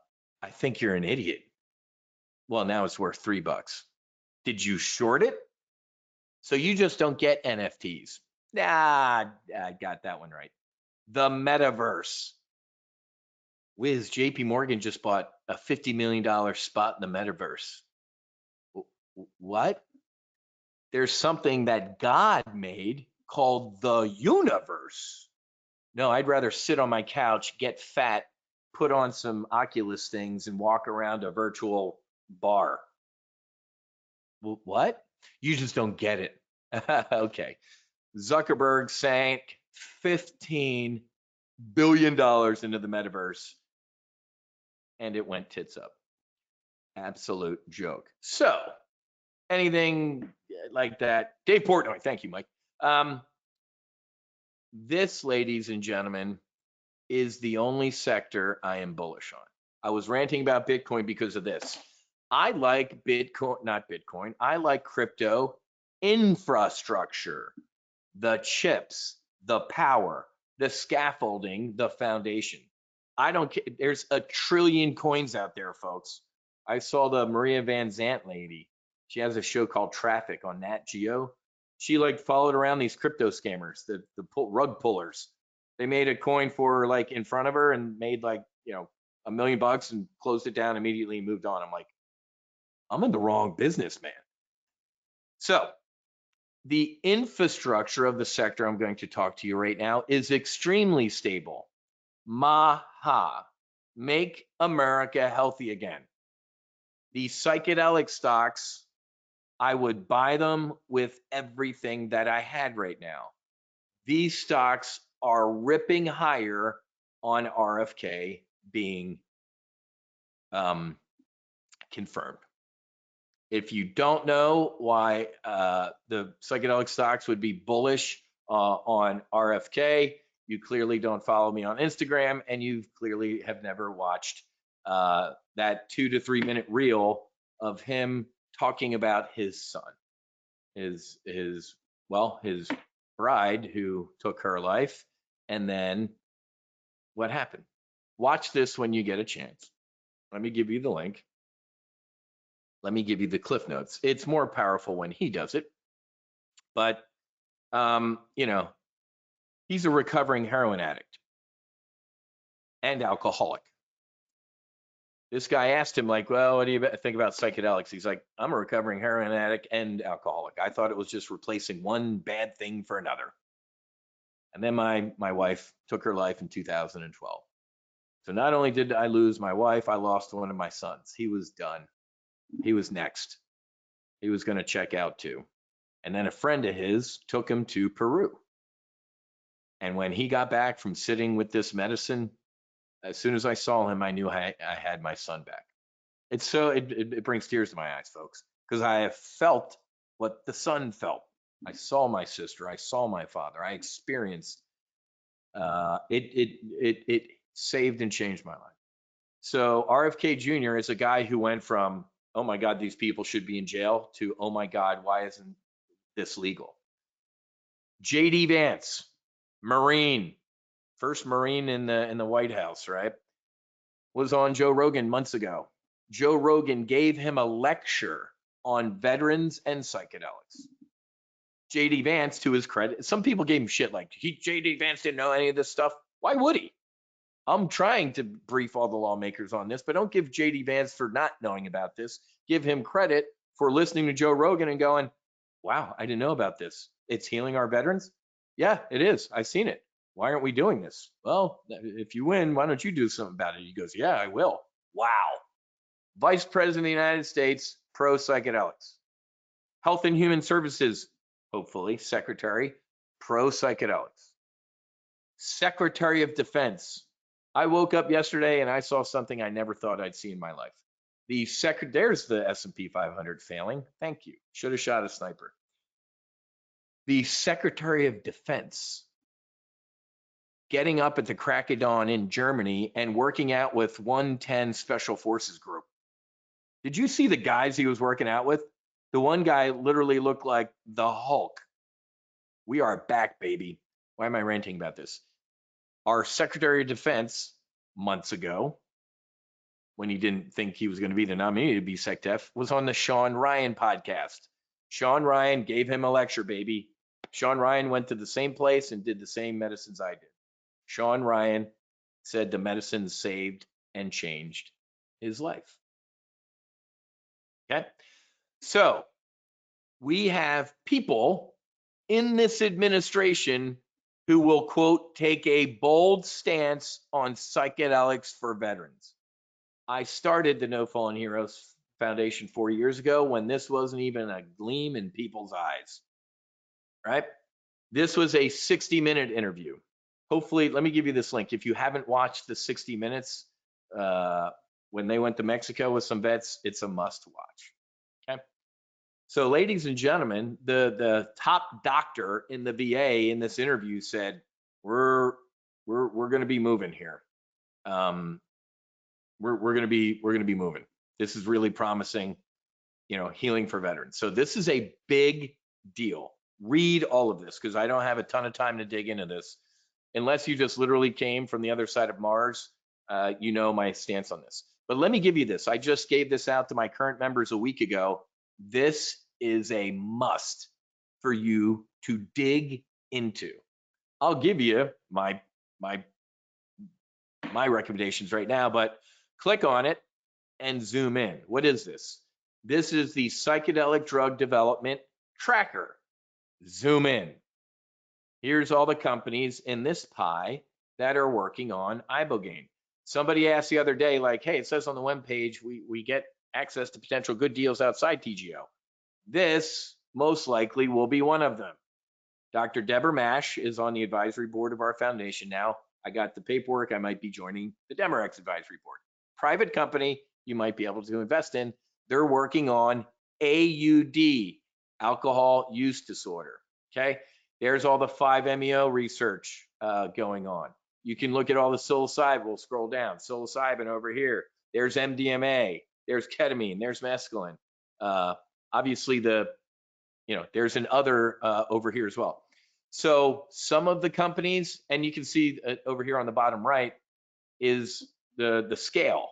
think you're an idiot. Well, now it's worth $3. Did you short it? So you just don't get NFTs. Nah, I got that one right. The metaverse. Wiz, JP Morgan just bought a $50 million spot in the metaverse. What? There's something that God made called the universe. No, I'd rather sit on my couch, get fat, put on some Oculus things, and walk around a virtual bar. What? You just don't get it. Okay. Zuckerberg sank $15 billion into the metaverse, and it went tits up. Absolute joke. So, anything like that? Dave Portnoy, thank you, Mike. This, ladies and gentlemen, is the only sector I am bullish on. I was ranting about Bitcoin because of this. I like Bitcoin, I like crypto infrastructure, the chips, the power, the scaffolding, the foundation. I don't care. There's a trillion coins out there, folks. I saw the Maria Van Zant lady. She has a show called Traffic on Nat Geo. She followed around these crypto scammers, the rug pullers. They made a coin for her in front of her and made $1 million and closed it down immediately and moved on. I'm like, I'm in the wrong business, man. So the infrastructure of the sector I'm going to talk to you right now is extremely stable. Maha, make America healthy again. The psychedelic stocks, I would buy them with everything that I had right now. These stocks are ripping higher on RFK being confirmed. If you don't know why the psychedelic stocks would be bullish on RFK, you clearly don't follow me on Instagram, and you clearly have never watched that 2 to 3 minute reel of him talking about his son, his bride who took her life, and then what happened. Watch this when you get a chance. Let me give you the link. Let me give you the cliff notes. It's more powerful when he does it, but you know, he's a recovering heroin addict and alcoholic. This guy asked him, like, well, what do you think about psychedelics? He's like, I'm a recovering heroin addict and alcoholic. I thought it was just replacing one bad thing for another. And then my wife took her life in 2012. So not only did I lose my wife, I lost one of my sons. He was done. He was next. He was going to check out too. And then a friend of his took him to Peru. And when he got back from sitting with this medicine, as soon as I saw him, I knew I had my son back. It brings tears to my eyes, folks, because I have felt what the son felt. I saw my sister. I saw my father. I experienced. It saved and changed my life. So RFK Jr. is a guy who went from, oh my God, these people should be in jail, to, oh my God, why isn't this legal? JD Vance, Marine, first Marine in the White House, right? Was on Joe Rogan months ago. Joe Rogan gave him a lecture on veterans and psychedelics. JD Vance, to his credit, some people gave him shit like, JD Vance didn't know any of this stuff. Why would he? I'm trying to brief all the lawmakers on this, but don't give JD Vance for not knowing about this. Give him credit for listening to Joe Rogan and going, wow, I didn't know about this. It's healing our veterans? Yeah, it is. I've seen it. Why aren't we doing this? Well, if you win, why don't you do something about it? He goes, yeah, I will. Wow. Vice President of the United States, pro psychedelics. Health and Human Services, hopefully, Secretary, pro psychedelics. Secretary of Defense. I woke up yesterday and I saw something I never thought I'd see in my life. There's the S&P 500 failing. Thank you. Should have shot a sniper. The Secretary of Defense getting up at the crack of dawn in Germany and working out with 110 Special Forces Group. Did you see the guys he was working out with? The one guy literally looked like the Hulk. We are back, baby. Why am I ranting about this? Our Secretary of Defense months ago, when he didn't think he was going to be the nominee to be SecDef, was on the Sean Ryan podcast. Sean Ryan gave him a lecture, baby. Sean Ryan went to the same place and did the same medicines I did. Sean Ryan said the medicine saved and changed his life. Okay? So we have people in this administration who will, quote, take a bold stance on psychedelics for veterans. I started the No Fallen Heroes Foundation 4 years ago when this wasn't even a gleam in people's eyes, right? This was a 60-minute interview. Hopefully, let me give you this link. If you haven't watched the 60 Minutes when they went to Mexico with some vets, it's a must watch, okay? So ladies and gentlemen, the top doctor in the VA in this interview said, we're going to be moving here. We're going to be moving. This is really promising, healing for veterans. So this is a big deal. Read all of this because I don't have a ton of time to dig into this. Unless you just literally came from the other side of Mars, you know my stance on this. But let me give you this. I just gave this out to my current members a week ago. This is a must for you to dig into. I'll give you my recommendations right now, but click on it and zoom in. What is this? This is the Psychedelic Drug Development Tracker. Zoom in. Here's all the companies in this pie that are working on ibogaine. Somebody asked the other day, like, hey, it says on the webpage we get access to potential good deals outside TGO. This most likely will be one of them. Dr. Deborah Mash is on the advisory board of our foundation now. I got the paperwork. I might be joining the Demorex advisory board. Private company you might be able to invest in. They're working on AUD, alcohol use disorder. Okay, there's all the 5-MeO research going on. You can look at all the psilocybin. We'll scroll down. Psilocybin over here. There's MDMA. There's ketamine. There's mescaline. Obviously, there's an other over here as well. So some of the companies, and you can see over here on the bottom right, is the scale,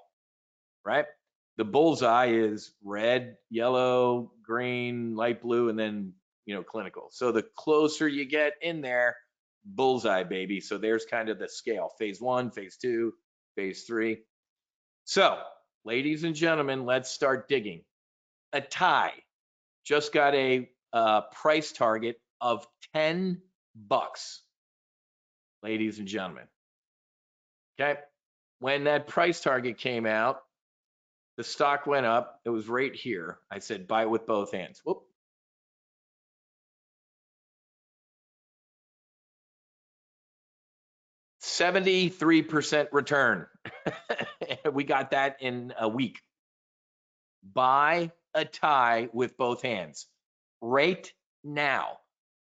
right? The bullseye is red, yellow, green, light blue, and then clinical. So the closer you get in there, bullseye, baby. So there's kind of the scale: phase 1, phase 2, phase 3. So, ladies and gentlemen, let's start digging. Atai just got a price target of $10, ladies and gentlemen. Okay, when that price target came out, the stock went up. It was right here. I said buy it with both hands. Whoop. $73 return. We got that in a week. Buy Atai with both hands right now.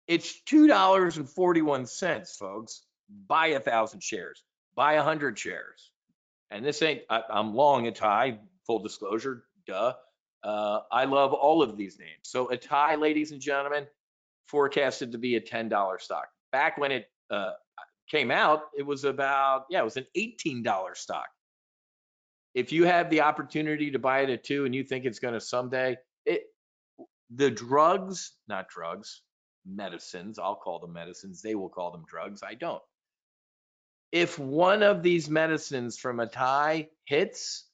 It's $2.41, folks. Buy 1,000 shares. Buy 100 shares. And this ain't, I'm long Atai, full disclosure, duh. I love all of these names. So Atai, ladies and gentlemen, forecasted to be a $10 stock. Back when it came out, it was about, it was an $18 stock. If you have the opportunity to buy it at 2 and you think it's going to someday, the drugs, not drugs, medicines, I'll call them medicines, they will call them drugs, I don't. If one of these medicines from Atai hits,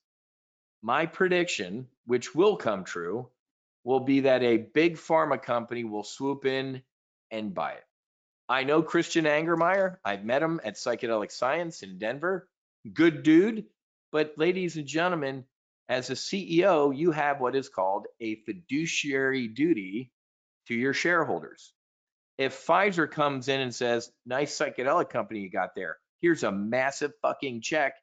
my prediction, which will come true, will be that a big pharma company will swoop in and buy it. I know Christian Angermeyer. I've met him at Psychedelic Science in Denver. Good dude. But ladies and gentlemen, as a CEO, you have what is called a fiduciary duty to your shareholders. If Pfizer comes in and says, nice psychedelic company you got there, here's a massive fucking check,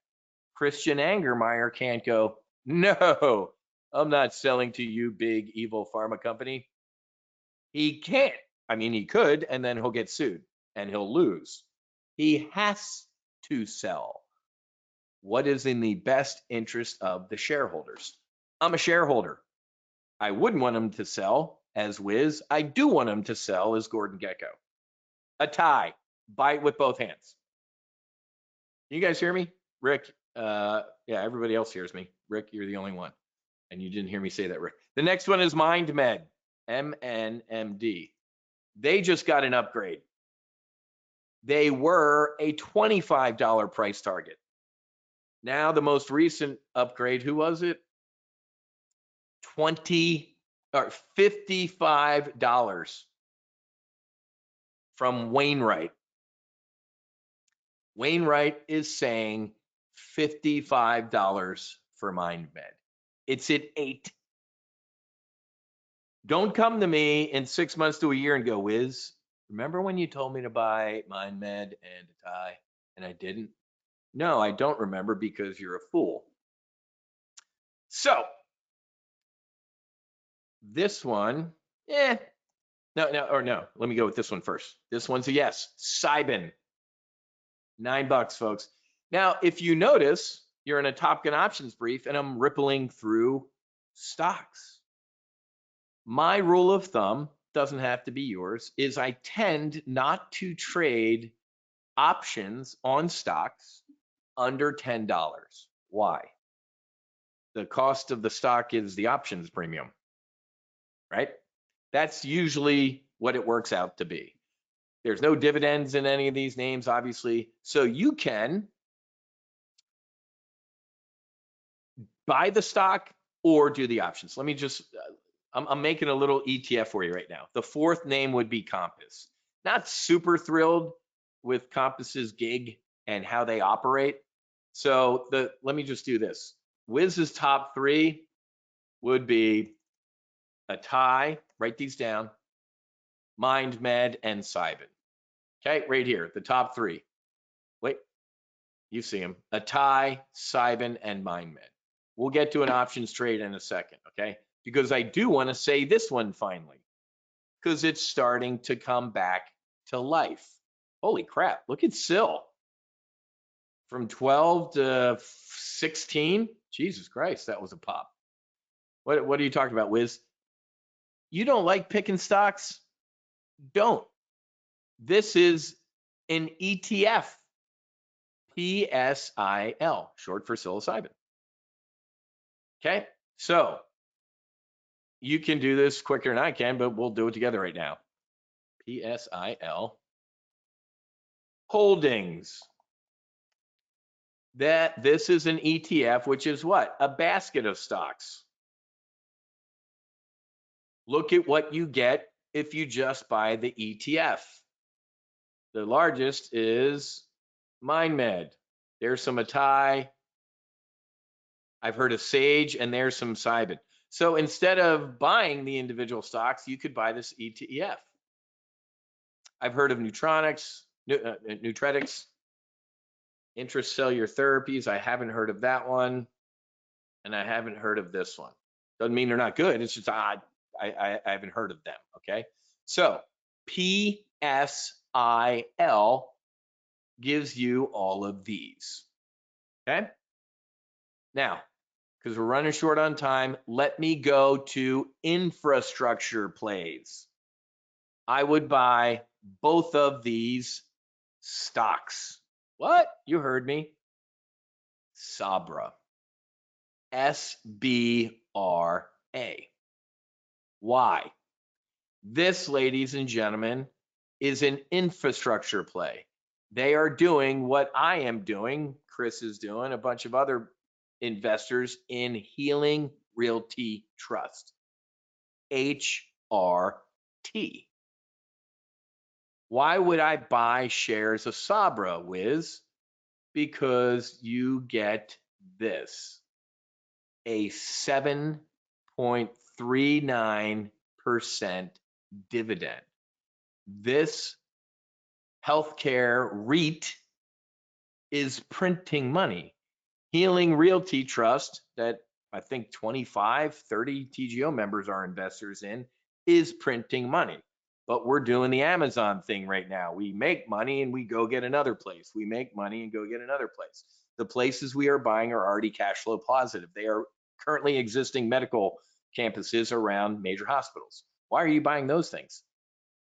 Christian Angermeyer can't go, no, I'm not selling to you, big evil pharma company. He can't. I mean, he could, and then he'll get sued and he'll lose. He has to sell what is in the best interest of the shareholders. I'm a shareholder. I wouldn't want him to sell as Wiz. I do want him to sell as Gordon Gecko. Atai, buy it with both hands. You guys hear me? Rick, yeah, everybody else hears me. Rick, you're the only one. And you didn't hear me say that, Rick. The next one is MindMed, MNMD. They just got an upgrade. They were a $25 price target. Now the most recent upgrade, who was it? $55 from Wainwright. Wainwright is saying $55 for MindMed. It's at 8. Don't come to me in 6 months to a year and go, Wiz, remember when you told me to buy MindMed and Atai and I didn't? No, I don't remember because you're a fool. So this one, no, let me go with this one first. This one's a yes. Cybin, $9, folks. Now, if you notice, you're in a TOPGUN Options brief and I'm rippling through stocks. My rule of thumb, doesn't have to be yours, is I tend not to trade options on stocks under $10. Why? The cost of the stock is the options premium, right? That's usually what it works out to be. There's no dividends in any of these names, obviously. So you can buy the stock or do the options. Let me just, I'm making a little ETF for you right now. The fourth name would be Compass. Not super thrilled with Compass's gig and how they operate. So let me just do this. Wiz's top 3 would be Atai, write these down, MindMed, and Cybin. Okay, right here, the top 3. Wait, you see them. Atai, Cybin, and MindMed. We'll get to an options trade in a second, okay? Because I do want to say this one finally, because it's starting to come back to life. Holy crap, look at SIL. From 12 to 16, Jesus Christ, that was a pop. What are you talking about, Wiz? You don't like picking stocks? Don't. This is an ETF, PSIL, short for psilocybin. Okay, so you can do this quicker than I can, but we'll do it together right now. PSIL Holdings. This is an ETF, which is what? A basket of stocks. Look at what you get if you just buy the ETF. The largest is MindMed. There's some Atai. I've heard of Sage, and there's some Cybin. So instead of buying the individual stocks, you could buy this ETF. I've heard of Nutritics, Intracellular Therapies. I haven't heard of that one, and I haven't heard of this one. Doesn't mean they're not good. It's just I haven't heard of them. Okay, so PSIL gives you all of these. Okay, now because we're running short on time, let me go to infrastructure plays. I would buy both of these stocks. What? You heard me. Sabra. SBRA. Why? This, ladies and gentlemen, is an infrastructure play. They are doing what I am doing, Chris is doing, a bunch of other investors in Healing Realty Trust, HRT. Why would I buy shares of Sabra, Wiz? Because you get this, a 7.39% dividend. This healthcare REIT is printing money. Healing Realty Trust, that I think 25, 30 TGO members are investors in, is printing money. But we're doing the Amazon thing right now. We make money and we go get another place. We make money and go get another place. The places we are buying are already cash flow positive. They are currently existing medical campuses around major hospitals. Why are you buying those things?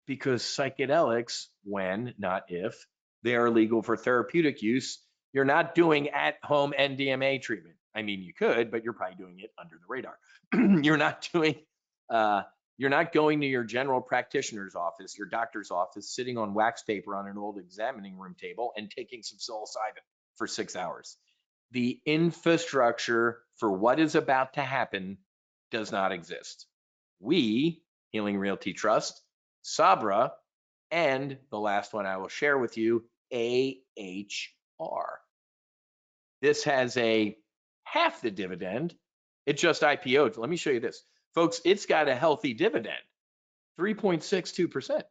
Because psychedelics, when, not if, they are legal for therapeutic use, you're not doing at-home NDMA treatment. I mean, you could, but you're probably doing it under the radar. You're not going to your general practitioner's office, your doctor's office, sitting on wax paper on an old examining room table and taking some psilocybin for 6 hours. The infrastructure for what is about to happen does not exist. We, Healing Realty Trust, Sabra, and the last one I will share with you, AHR. This has a half the dividend. It just IPO'd. Let me show you this. Folks, it's got a healthy dividend, 3.62%.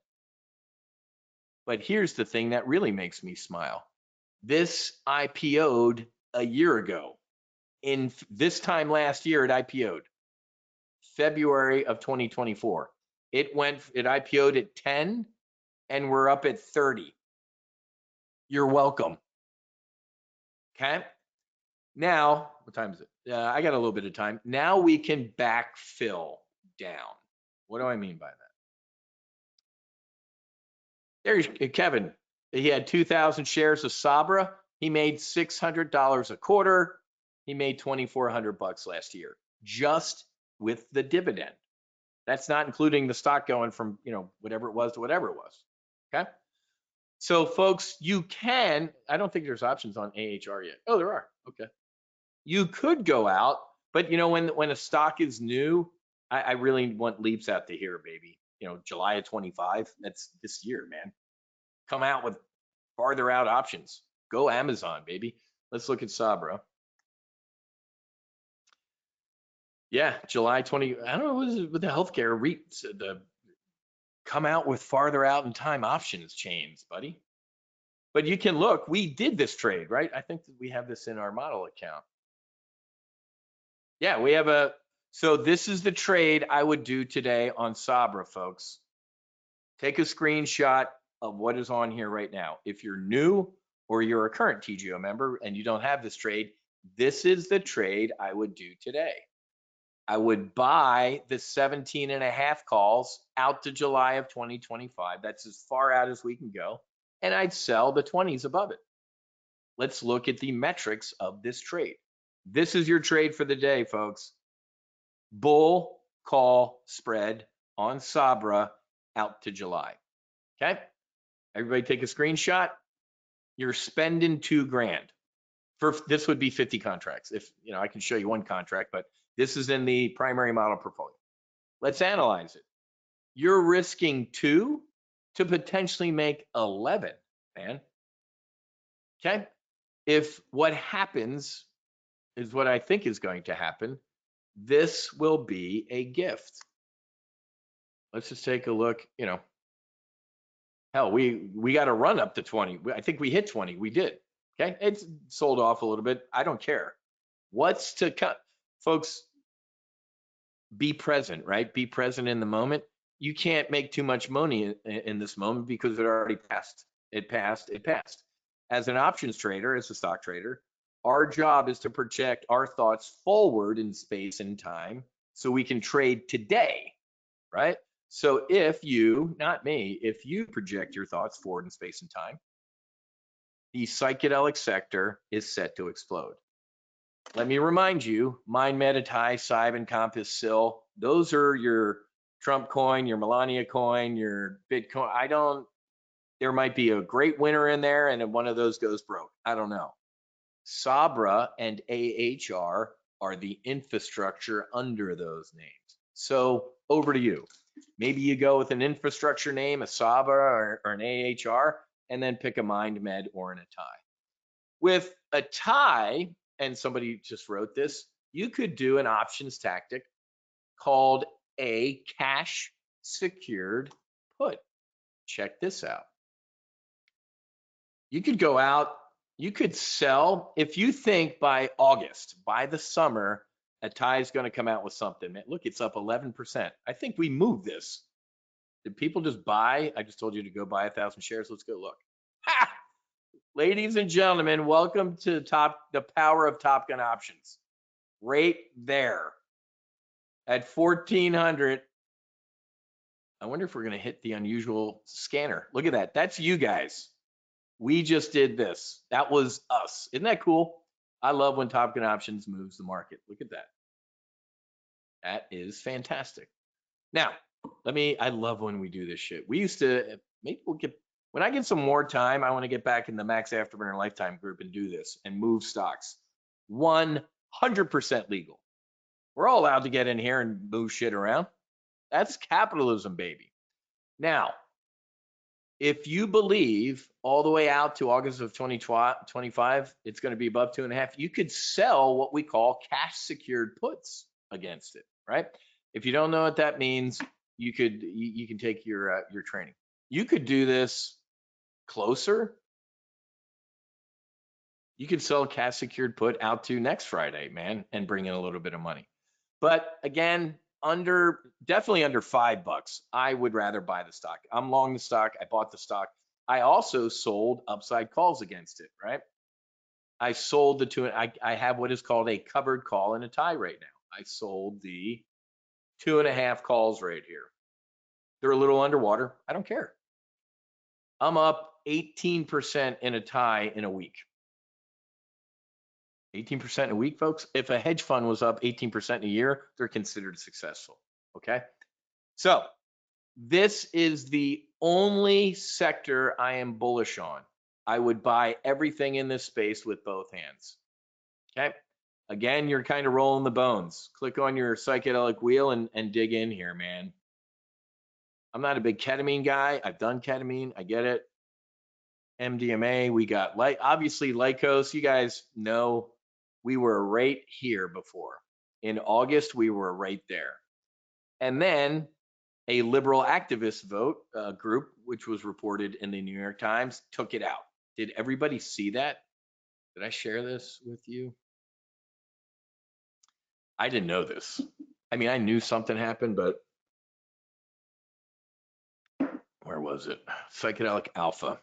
But here's the thing that really makes me smile. This IPO'd a year ago. In this time last year, it IPO'd. February of 2024. It IPO'd at 10 and we're up at 30. You're welcome. Okay. Now, what time is it? I got a little bit of time. Now we can backfill down. What do I mean by that? There's Kevin. He had 2,000 shares of Sabra. He made $600 a quarter. He made $2,400 last year, just with the dividend. That's not including the stock going from, whatever it was to whatever it was. Okay. So folks, you can, I don't think there's options on AHR yet. Oh, there are. Okay. You could go out, but when a stock is new, I really want leaps out to here, baby. July of 25, that's this year, man. Come out with farther out options. Go Amazon, baby. Let's look at Sabra. Yeah, July 20, I don't know what is it with the healthcare REITs, the come out with farther out in time options chains, buddy. But you can look, we did this trade, right? I think that we have this in our model account. Yeah, we have a, so this is the trade I would do today on Sabra, folks. Take a screenshot of what is on here right now. If you're new or you're a current TGO member and you don't have this trade, this is the trade I would do today. I would buy the 17.5 calls out to July of 2025. That's as far out as we can go. And I'd sell the 20s above it. Let's look at the metrics of this trade. This is your trade for the day, folks. Bull call spread on Sabra out to July. Okay. Everybody take a screenshot. You're spending $2,000. For this would be 50 contracts. If I can show you one contract, but this is in the primary model portfolio. Let's analyze it. You're risking 2 to potentially make 11, man. Okay. If what happens is what I think is going to happen, this will be a gift. Let's just take a look. Hell, we got a run up to 20. I think we hit 20. We did. Okay. It's sold off a little bit. I don't care. What's to come? Folks, be present, right? Be present in the moment. You can't make too much money in this moment because it already passed. It passed. As an options trader, as a stock trader, our job is to project our thoughts forward in space and time so we can trade today, right? So if you, not me, if you project your thoughts forward in space and time, the psychedelic sector is set to explode. Let me remind you, Mind Meditai, Cybin, Compass, SIL, those are your Trump coin, your Melania coin, your Bitcoin. There might be a great winner in there and one of those goes broke. I don't know. Sabra and AHR are the infrastructure under those names. So over to you. Maybe you go with an infrastructure name, a Sabra or an AHR, and then pick a Mind Med or an Atai. With Atai, and somebody just wrote this, you could do an options tactic called a cash secured put. Check this out. You could go out, you could sell, if you think by August, by the summer, Atai is going to come out with something. Man, look, it's up 11%. I think we moved this. Did people just buy? I just told you to go buy 1,000 shares. Let's go look. Ha! Ladies and gentlemen, welcome to the power of TOPGUN Options. Right there at 1,400. I wonder if we're going to hit the unusual scanner. Look at that. That's you guys. We just did this. That was us. Isn't that cool? I love when TOPGUN Options moves the market. Look at that. That is fantastic. Now, I love when we do this shit. We used to, maybe we'll get, when I get some more time, I want to get back in the Max Afterburner Lifetime group and do this and move stocks. 100% legal. We're all allowed to get in here and move shit around. That's capitalism, baby. Now, if you believe all the way out to August of 2025, it's going to be above 2.5, you could sell what we call cash secured puts against it, right? If you don't know what that means, you can take your training. You could do this closer. You could sell a cash secured put out to next Friday, man, and bring in a little bit of money. But again, definitely under $5, I would rather buy the stock. I'm long the stock. I bought the stock. I also sold upside calls against it, right? I sold the two. I have what is called a covered call and a tie right now. I sold the 2.5 calls right here. They're a little underwater. I don't care. I'm up 18% in a tie in a week. 18% a week, folks. If a hedge fund was up 18% a year, they're considered successful. Okay. So this is the only sector I am bullish on. I would buy everything in this space with both hands. Okay. Again, you're kind of rolling the bones. Click on your psychedelic wheel and dig in here, man. I'm not a big ketamine guy. I've done ketamine. I get it. MDMA, we got obviously Lycos. You guys know we were right here before. In August, we were right there. And then a liberal activist group, which was reported in the New York Times, took it out. Did everybody see that? Did I share this with you? I didn't know this. I mean, I knew something happened, but where was it? Psychedelic Alpha.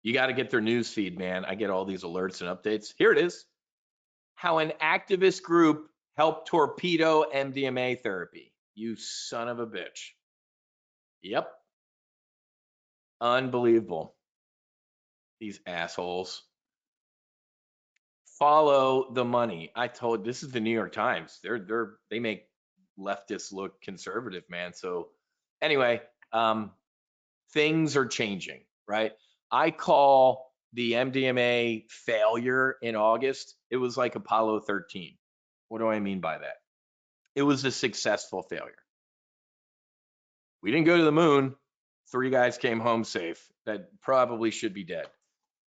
You got to get their news feed, man. I get all these alerts and updates. Here it is. How an activist group helped torpedo MDMA therapy. You son of a bitch. Yep. Unbelievable. These assholes. Follow the money. I told, this is the New York Times. They make leftists look conservative, man. So anyway, things are changing, right? I call the MDMA failure in August, it was like Apollo 13. What do I mean by that? It was a successful failure. We didn't go to the moon. 3 guys came home safe that probably should be dead.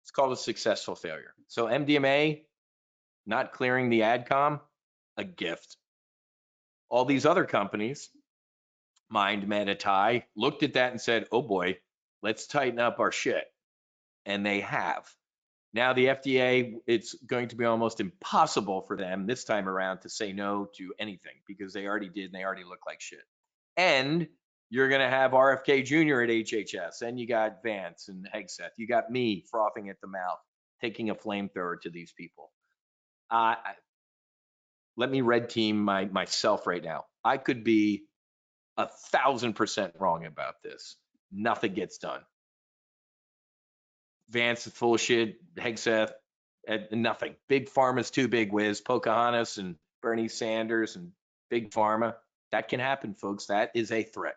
It's called a successful failure. So MDMA not clearing the AdCom, a gift. All these other companies, MindMed, Atai, looked at that and said, oh boy, let's tighten up our shit. And they have. Now the FDA, it's going to be almost impossible for them this time around to say no to anything because they already did and they already look like shit. And you're going to have RFK Jr. at HHS, and you got Vance and Hegseth. You got me frothing at the mouth, taking a flamethrower to these people. Let me red team myself right now. I could be 1,000% wrong about this. Nothing gets done. Vance is full of shit. Hegseth, nothing. Big Pharma's too big, Wiz. Pocahontas and Bernie Sanders and Big Pharma. That can happen, folks. That is a threat.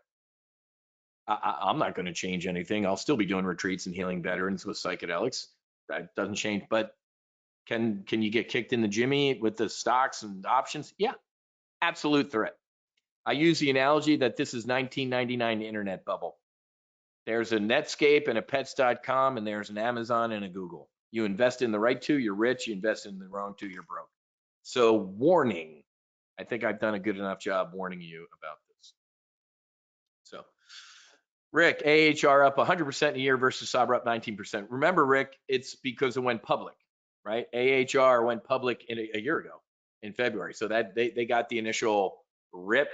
I'm not going to change anything. I'll still be doing retreats and healing veterans with psychedelics. That doesn't change. But can you get kicked in the jimmy with the stocks and options? Yeah, absolute threat. I use the analogy that this is 1999 internet bubble. There's a Netscape and a pets.com, and there's an Amazon and a Google. You invest in the right two, you're rich. You invest in the wrong two, you're broke. So warning, I think I've done a good enough job warning you about this. So Rick, AHR up 100% a year versus Sabra up 19%. Remember, Rick, it's because it went public, right? AHR went public a year ago in February. So that they got the initial rip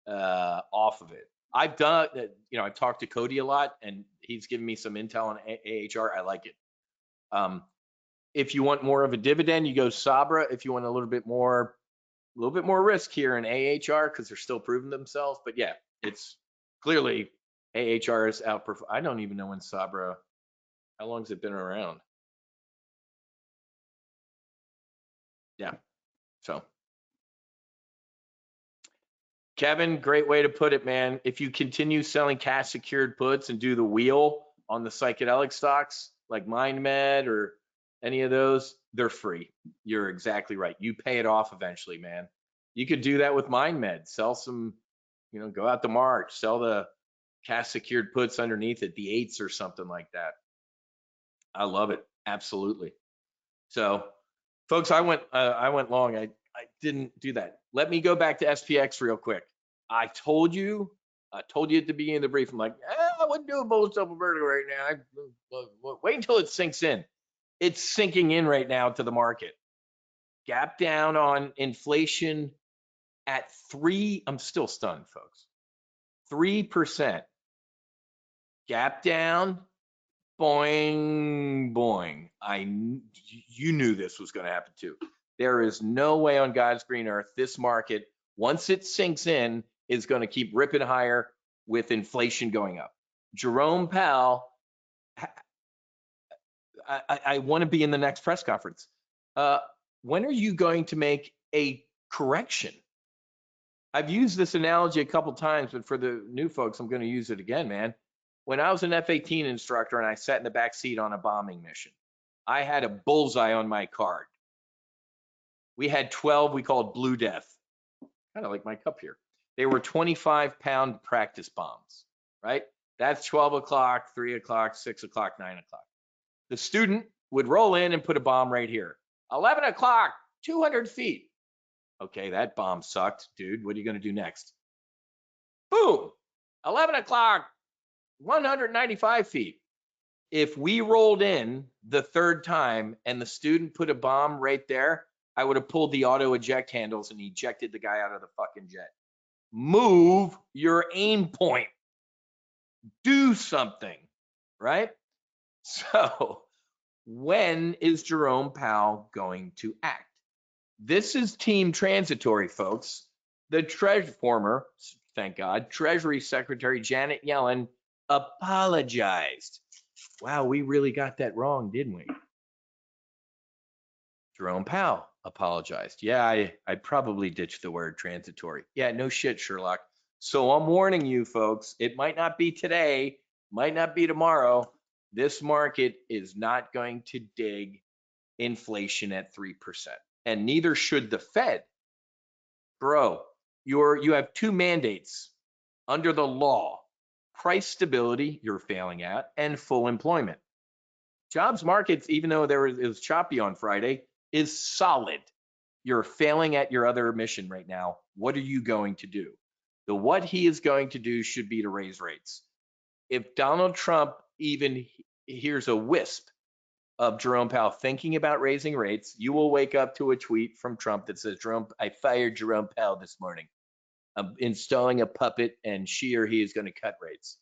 off of it. I've done, I've talked to Cody a lot, and he's given me some intel on AHR. I like it. If you want more of a dividend, you go Sabra. If you want a little bit more risk here in AHR, because they're still proving themselves. But yeah, it's clearly AHR is outperforming. I don't even know when Sabra, how long has it been around? Yeah, so. Kevin, great way to put it, man. If you continue selling cash secured puts and do the wheel on the psychedelic stocks like MindMed or any of those, they're free. You're exactly right. You pay it off eventually, man. You could do that with MindMed. Sell some, go out to March, sell the cash secured puts underneath it, the 8s or something like that. I love it. Absolutely. So, folks, I went long. I didn't do that. Let me go back to SPX real quick. I told you at the beginning of the brief, I'm like, I wouldn't do a bullish double vertical right now. Wait until it sinks in. It's sinking in right now to the market. Gap down on inflation at 3. I'm still stunned, folks. 3%. Gap down. Boing, boing. You knew this was going to happen too. There is no way on God's green earth this market, once it sinks in, is going to keep ripping higher with inflation going up. Jerome Powell, I want to be in the next press conference. When are you going to make a correction? I've used this analogy a couple times, but for the new folks, I'm going to use it again, man. When I was an F-18 instructor and I sat in the back seat on a bombing mission, I had a bullseye on my card. We had 12 we called Blue Death, kind of like my cup here. They were 25-pound practice bombs, right? That's 12 o'clock, 3 o'clock, 6 o'clock, 9 o'clock. The student would roll in and put a bomb right here. 11 o'clock, 200 feet. Okay, that bomb sucked, dude. What are you going to do next? Boom, 11 o'clock, 195 feet. If we rolled in the third time and the student put a bomb right there, I would have pulled the auto eject handles and ejected the guy out of the fucking jet. Move your aim point. Do something, right? So when is Jerome Powell going to act? This is team transitory, folks. The former, thank God, Treasury Secretary Janet Yellen apologized. Wow, we really got that wrong, didn't we? Jerome Powell apologized. Yeah, I probably ditched the word transitory. Yeah, no shit, Sherlock. So I'm warning you, folks, it might not be today, might not be tomorrow. This market is not going to dig inflation at 3%. And neither should the Fed. Bro, you have two mandates under the law: price stability, you're failing at, and full employment. Jobs markets, even though it was choppy on Friday, is solid. You're failing at your other mission right now. What are you going to do? What he is going to do should be to raise rates. If Donald Trump even hears a wisp of Jerome Powell thinking about raising rates, you will wake up to a tweet from Trump that says, I fired Jerome Powell this morning. I'm installing a puppet and she or he is going to cut rates.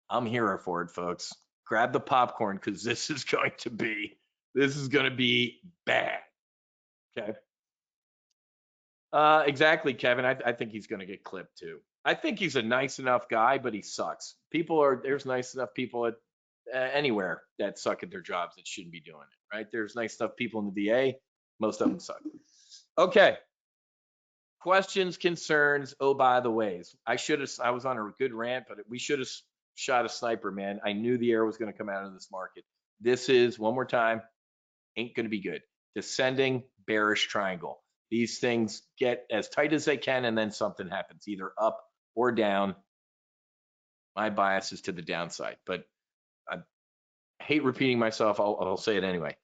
I'm here for it, folks. Grab the popcorn because this is going to be bad. Okay. Exactly, Kevin. I think he's going to get clipped too. I think he's a nice enough guy, but he sucks. There's nice enough people at anywhere that suck at their jobs that shouldn't be doing it, right? There's nice enough people in the VA. Most of them suck. Okay. Questions, concerns. Oh, by the ways, I was on a good rant, but we should have shot a sniper, man. I knew the air was going to come out of this market. This is, one more time, ain't going to be good. Descending bearish triangle. These things get as tight as they can, and then something happens, either up or down. My bias is to the downside, but I hate repeating myself. I'll say it anyway.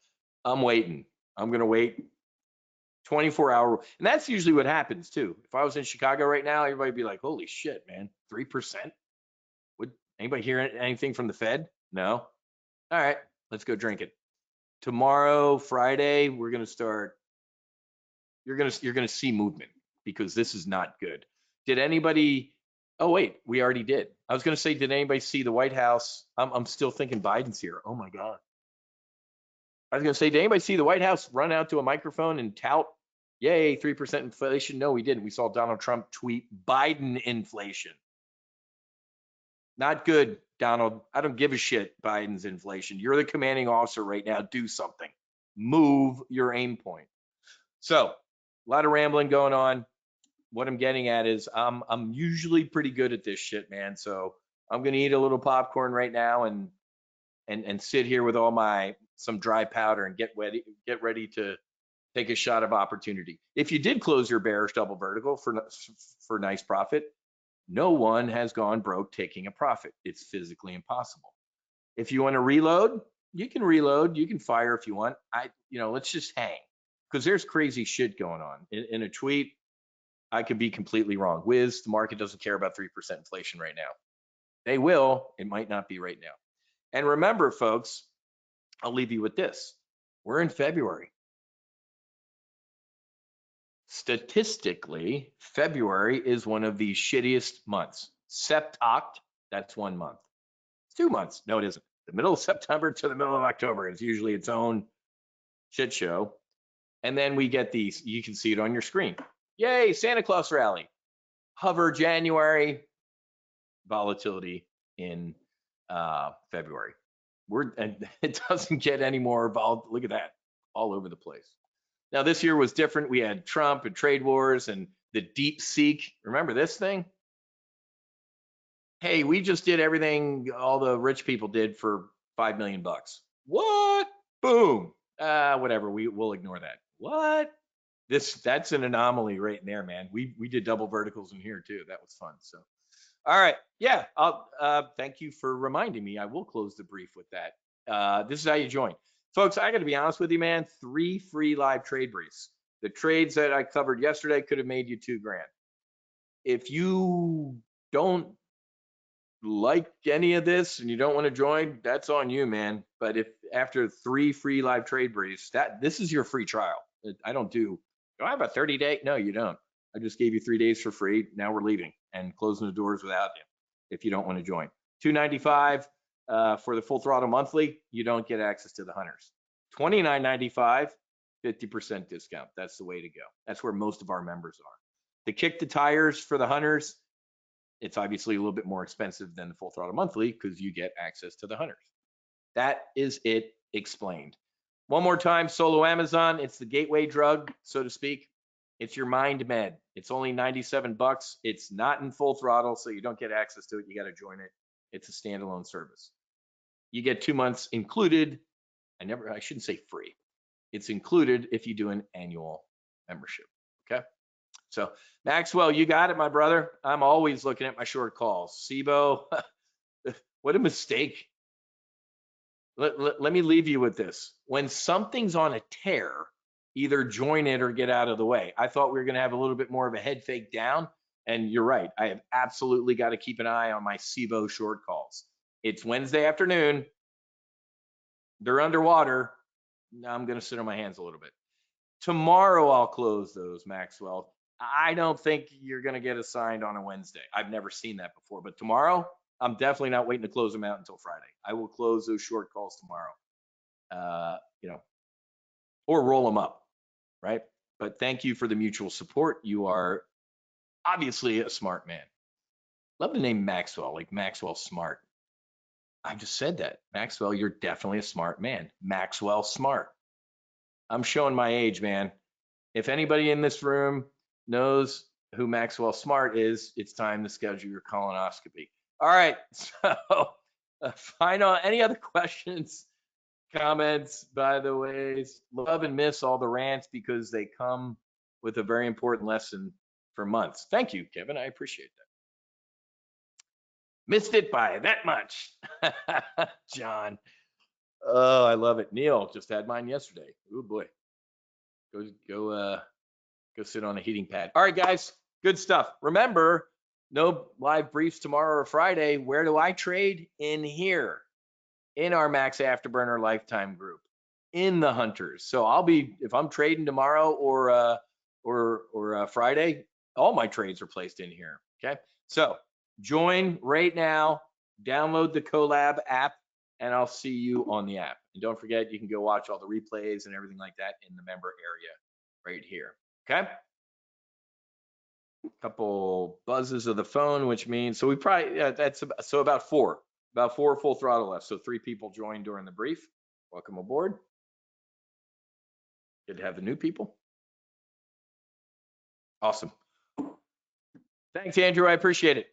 I'm waiting. I'm going to wait 24-hour. And that's usually what happens, too. If I was in Chicago right now, everybody would be like, holy shit, man, 3%? Would anybody hear anything from the Fed? No? All right, let's go drink it. Tomorrow, Friday, we're going to start. You're going to see movement because this is not good. Did anybody? Oh, wait, we already did. I was going to say, did anybody see the White House? I'm still thinking Biden's here. Oh, my God. I was going to say, did anybody see the White House run out to a microphone and tout, yay, 3% inflation? No, we didn't. We saw Donald Trump tweet Biden inflation. Not good, Donald. I don't give a shit, Biden's inflation. You're the commanding officer right now. Do something. Move your aim point. So, a lot of rambling going on. What I'm getting at is I'm usually pretty good at this shit, man. So I'm gonna eat a little popcorn right now and sit here with some dry powder and get ready to take a shot of opportunity. If you did close your bearish double vertical for nice profit, no one has gone broke taking a profit. It's physically impossible. If you want to reload, you can reload. You can fire if you want. Let's just hang because there's crazy shit going on. In a tweet, I could be completely wrong. The market doesn't care about 3% inflation right now. They will. It might not be right now. And remember, folks, I'll leave you with this. We're in February. Statistically, February is one of the shittiest months. Sept-Oct, that's 1 month. It's 2 months. No, it isn't. The middle of September to the middle of October is usually its own shit show. And then we get these, you can see it on your screen. Yay, Santa Claus rally. Hover January, volatility in February. And it doesn't get any more volatile. Look at that, all over the place. Now, this year was different. We had Trump and trade wars and the deep seek. Remember this thing? Hey, we just did everything all the rich people did for $5 million. What? Boom. Whatever. We'll ignore that. What? That's an anomaly right in there, man. We did double verticals in here too. That was fun. So, all right. Yeah. Thank you for reminding me. I will close the brief with that. This is how you join. Folks, I got to be honest with you, man. 3 free live trade briefs. The trades that I covered yesterday could have made you $2 grand. If you don't like any of this and you don't want to join, that's on you, man. But if after 3 free live trade briefs, this is your free trial. I don't do I have a 30-day? No, you don't. I just gave you 3 days for free. Now we're leaving and closing the doors without you if you don't want to join. $295 for the full throttle monthly. You don't get access to the hunters. $29.95, 50% discount. That's the way to go. That's where most of our members are. To kick the tires for the hunters, it's obviously a little bit more expensive than the full throttle monthly because you get access to the hunters. That is it explained. One more time, Solo Amazon. It's the gateway drug, so to speak. It's your mind med. It's only $97. It's not in full throttle, so you don't get access to it. You got to join it. It's a standalone service. You get 2 months included. I shouldn't say free. It's included if you do an annual membership. Okay. So Maxwell, you got it, my brother. I'm always looking at my short calls. SIBO, what a mistake. Let me leave you with this. When something's on a tear, either join it or get out of the way. I thought we were going to have a little bit more of a head fake down. And you're right. I have absolutely got to keep an eye on my SIBO short calls. It's Wednesday afternoon. They're underwater. Now I'm going to sit on my hands a little bit. Tomorrow I'll close those, Maxwell. I don't think you're going to get assigned on a Wednesday. I've never seen that before. But tomorrow, I'm definitely not waiting to close them out until Friday. I will close those short calls tomorrow, or roll them up, right? But thank you for the mutual support. You are obviously a smart man. Love the name Maxwell, like Maxwell Smart. I just said that. Maxwell, you're definitely a smart man. Maxwell Smart. I'm showing my age, man. If anybody in this room knows who Maxwell Smart is, it's time to schedule your colonoscopy. All right, so final, any other questions, comments? By the way, love and miss all the rants because they come with a very important lesson for months. Thank you, Kevin, I appreciate that. Missed it by that much. John, oh, I love it. Neil just had mine yesterday. Oh boy, go sit on a heating pad. All right, guys, good stuff. Remember, no live briefs tomorrow or Friday. Where do I trade? In here, in our Max Afterburner Lifetime group, in the Hunters. So I'll be, if I'm trading tomorrow or Friday, all my trades are placed in here. Okay, so join right now. Download the Collab app, and I'll see you on the app. And don't forget, you can go watch all the replays and everything like that in the member area right here. Okay. Couple buzzes of the phone, which means, so we probably, so about four full throttle left. So 3 people joined during the brief. Welcome aboard. Good to have the new people. Awesome. Thanks, Andrew. I appreciate it.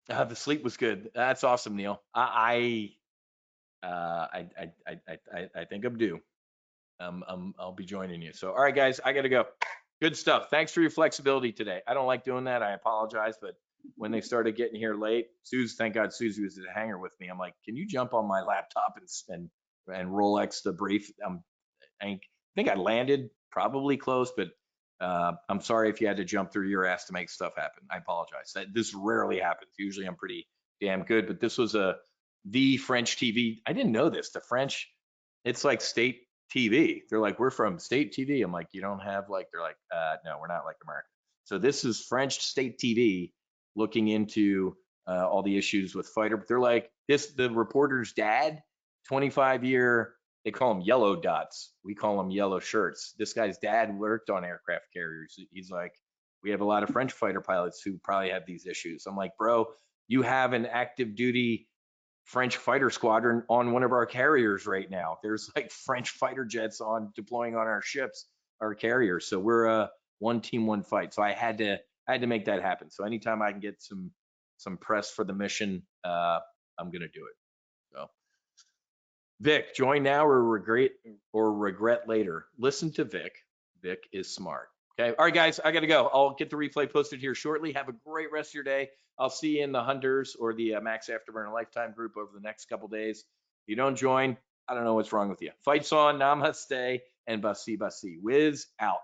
The sleep was good. That's awesome, Neil. I think I'm due. I'll be joining you. So, all right, guys, I got to go. Good stuff. Thanks for your flexibility today. I don't like doing that. I apologize, but when they started getting here late, thank God Susie was at the hangar with me. I'm like, can you jump on my laptop and Rolex the brief? I think I landed probably close, but I'm sorry if you had to jump through your ass to make stuff happen. I apologize. This rarely happens. Usually I'm pretty damn good, but this was the French TV. I didn't know this. The French, it's like state TV. They're like, we're from state TV. I'm like, you don't have like, they're like, no, we're not like America. So this is French state TV looking into all the issues with fighter. But they're like, the reporter's dad, 25-year, they call them yellow dots. We call them yellow shirts. This guy's dad worked on aircraft carriers. He's like, we have a lot of French fighter pilots who probably have these issues. I'm like, bro, you have an active duty French fighter squadron on one of our carriers right now. There's like French fighter jets deploying on our ships, our carriers. So we're one team, one fight. So I had to make that happen. So anytime I can get some press for the mission, I'm gonna do it. So Vic, join now or regret later. Listen to Vic. Vic is smart. Okay. All right, guys, I got to go. I'll get the replay posted here shortly. Have a great rest of your day. I'll see you in the Hunters or the Max Afterburner Lifetime group over the next couple days. If you don't join, I don't know what's wrong with you. Fights on, namaste, and basi basi. Whiz out.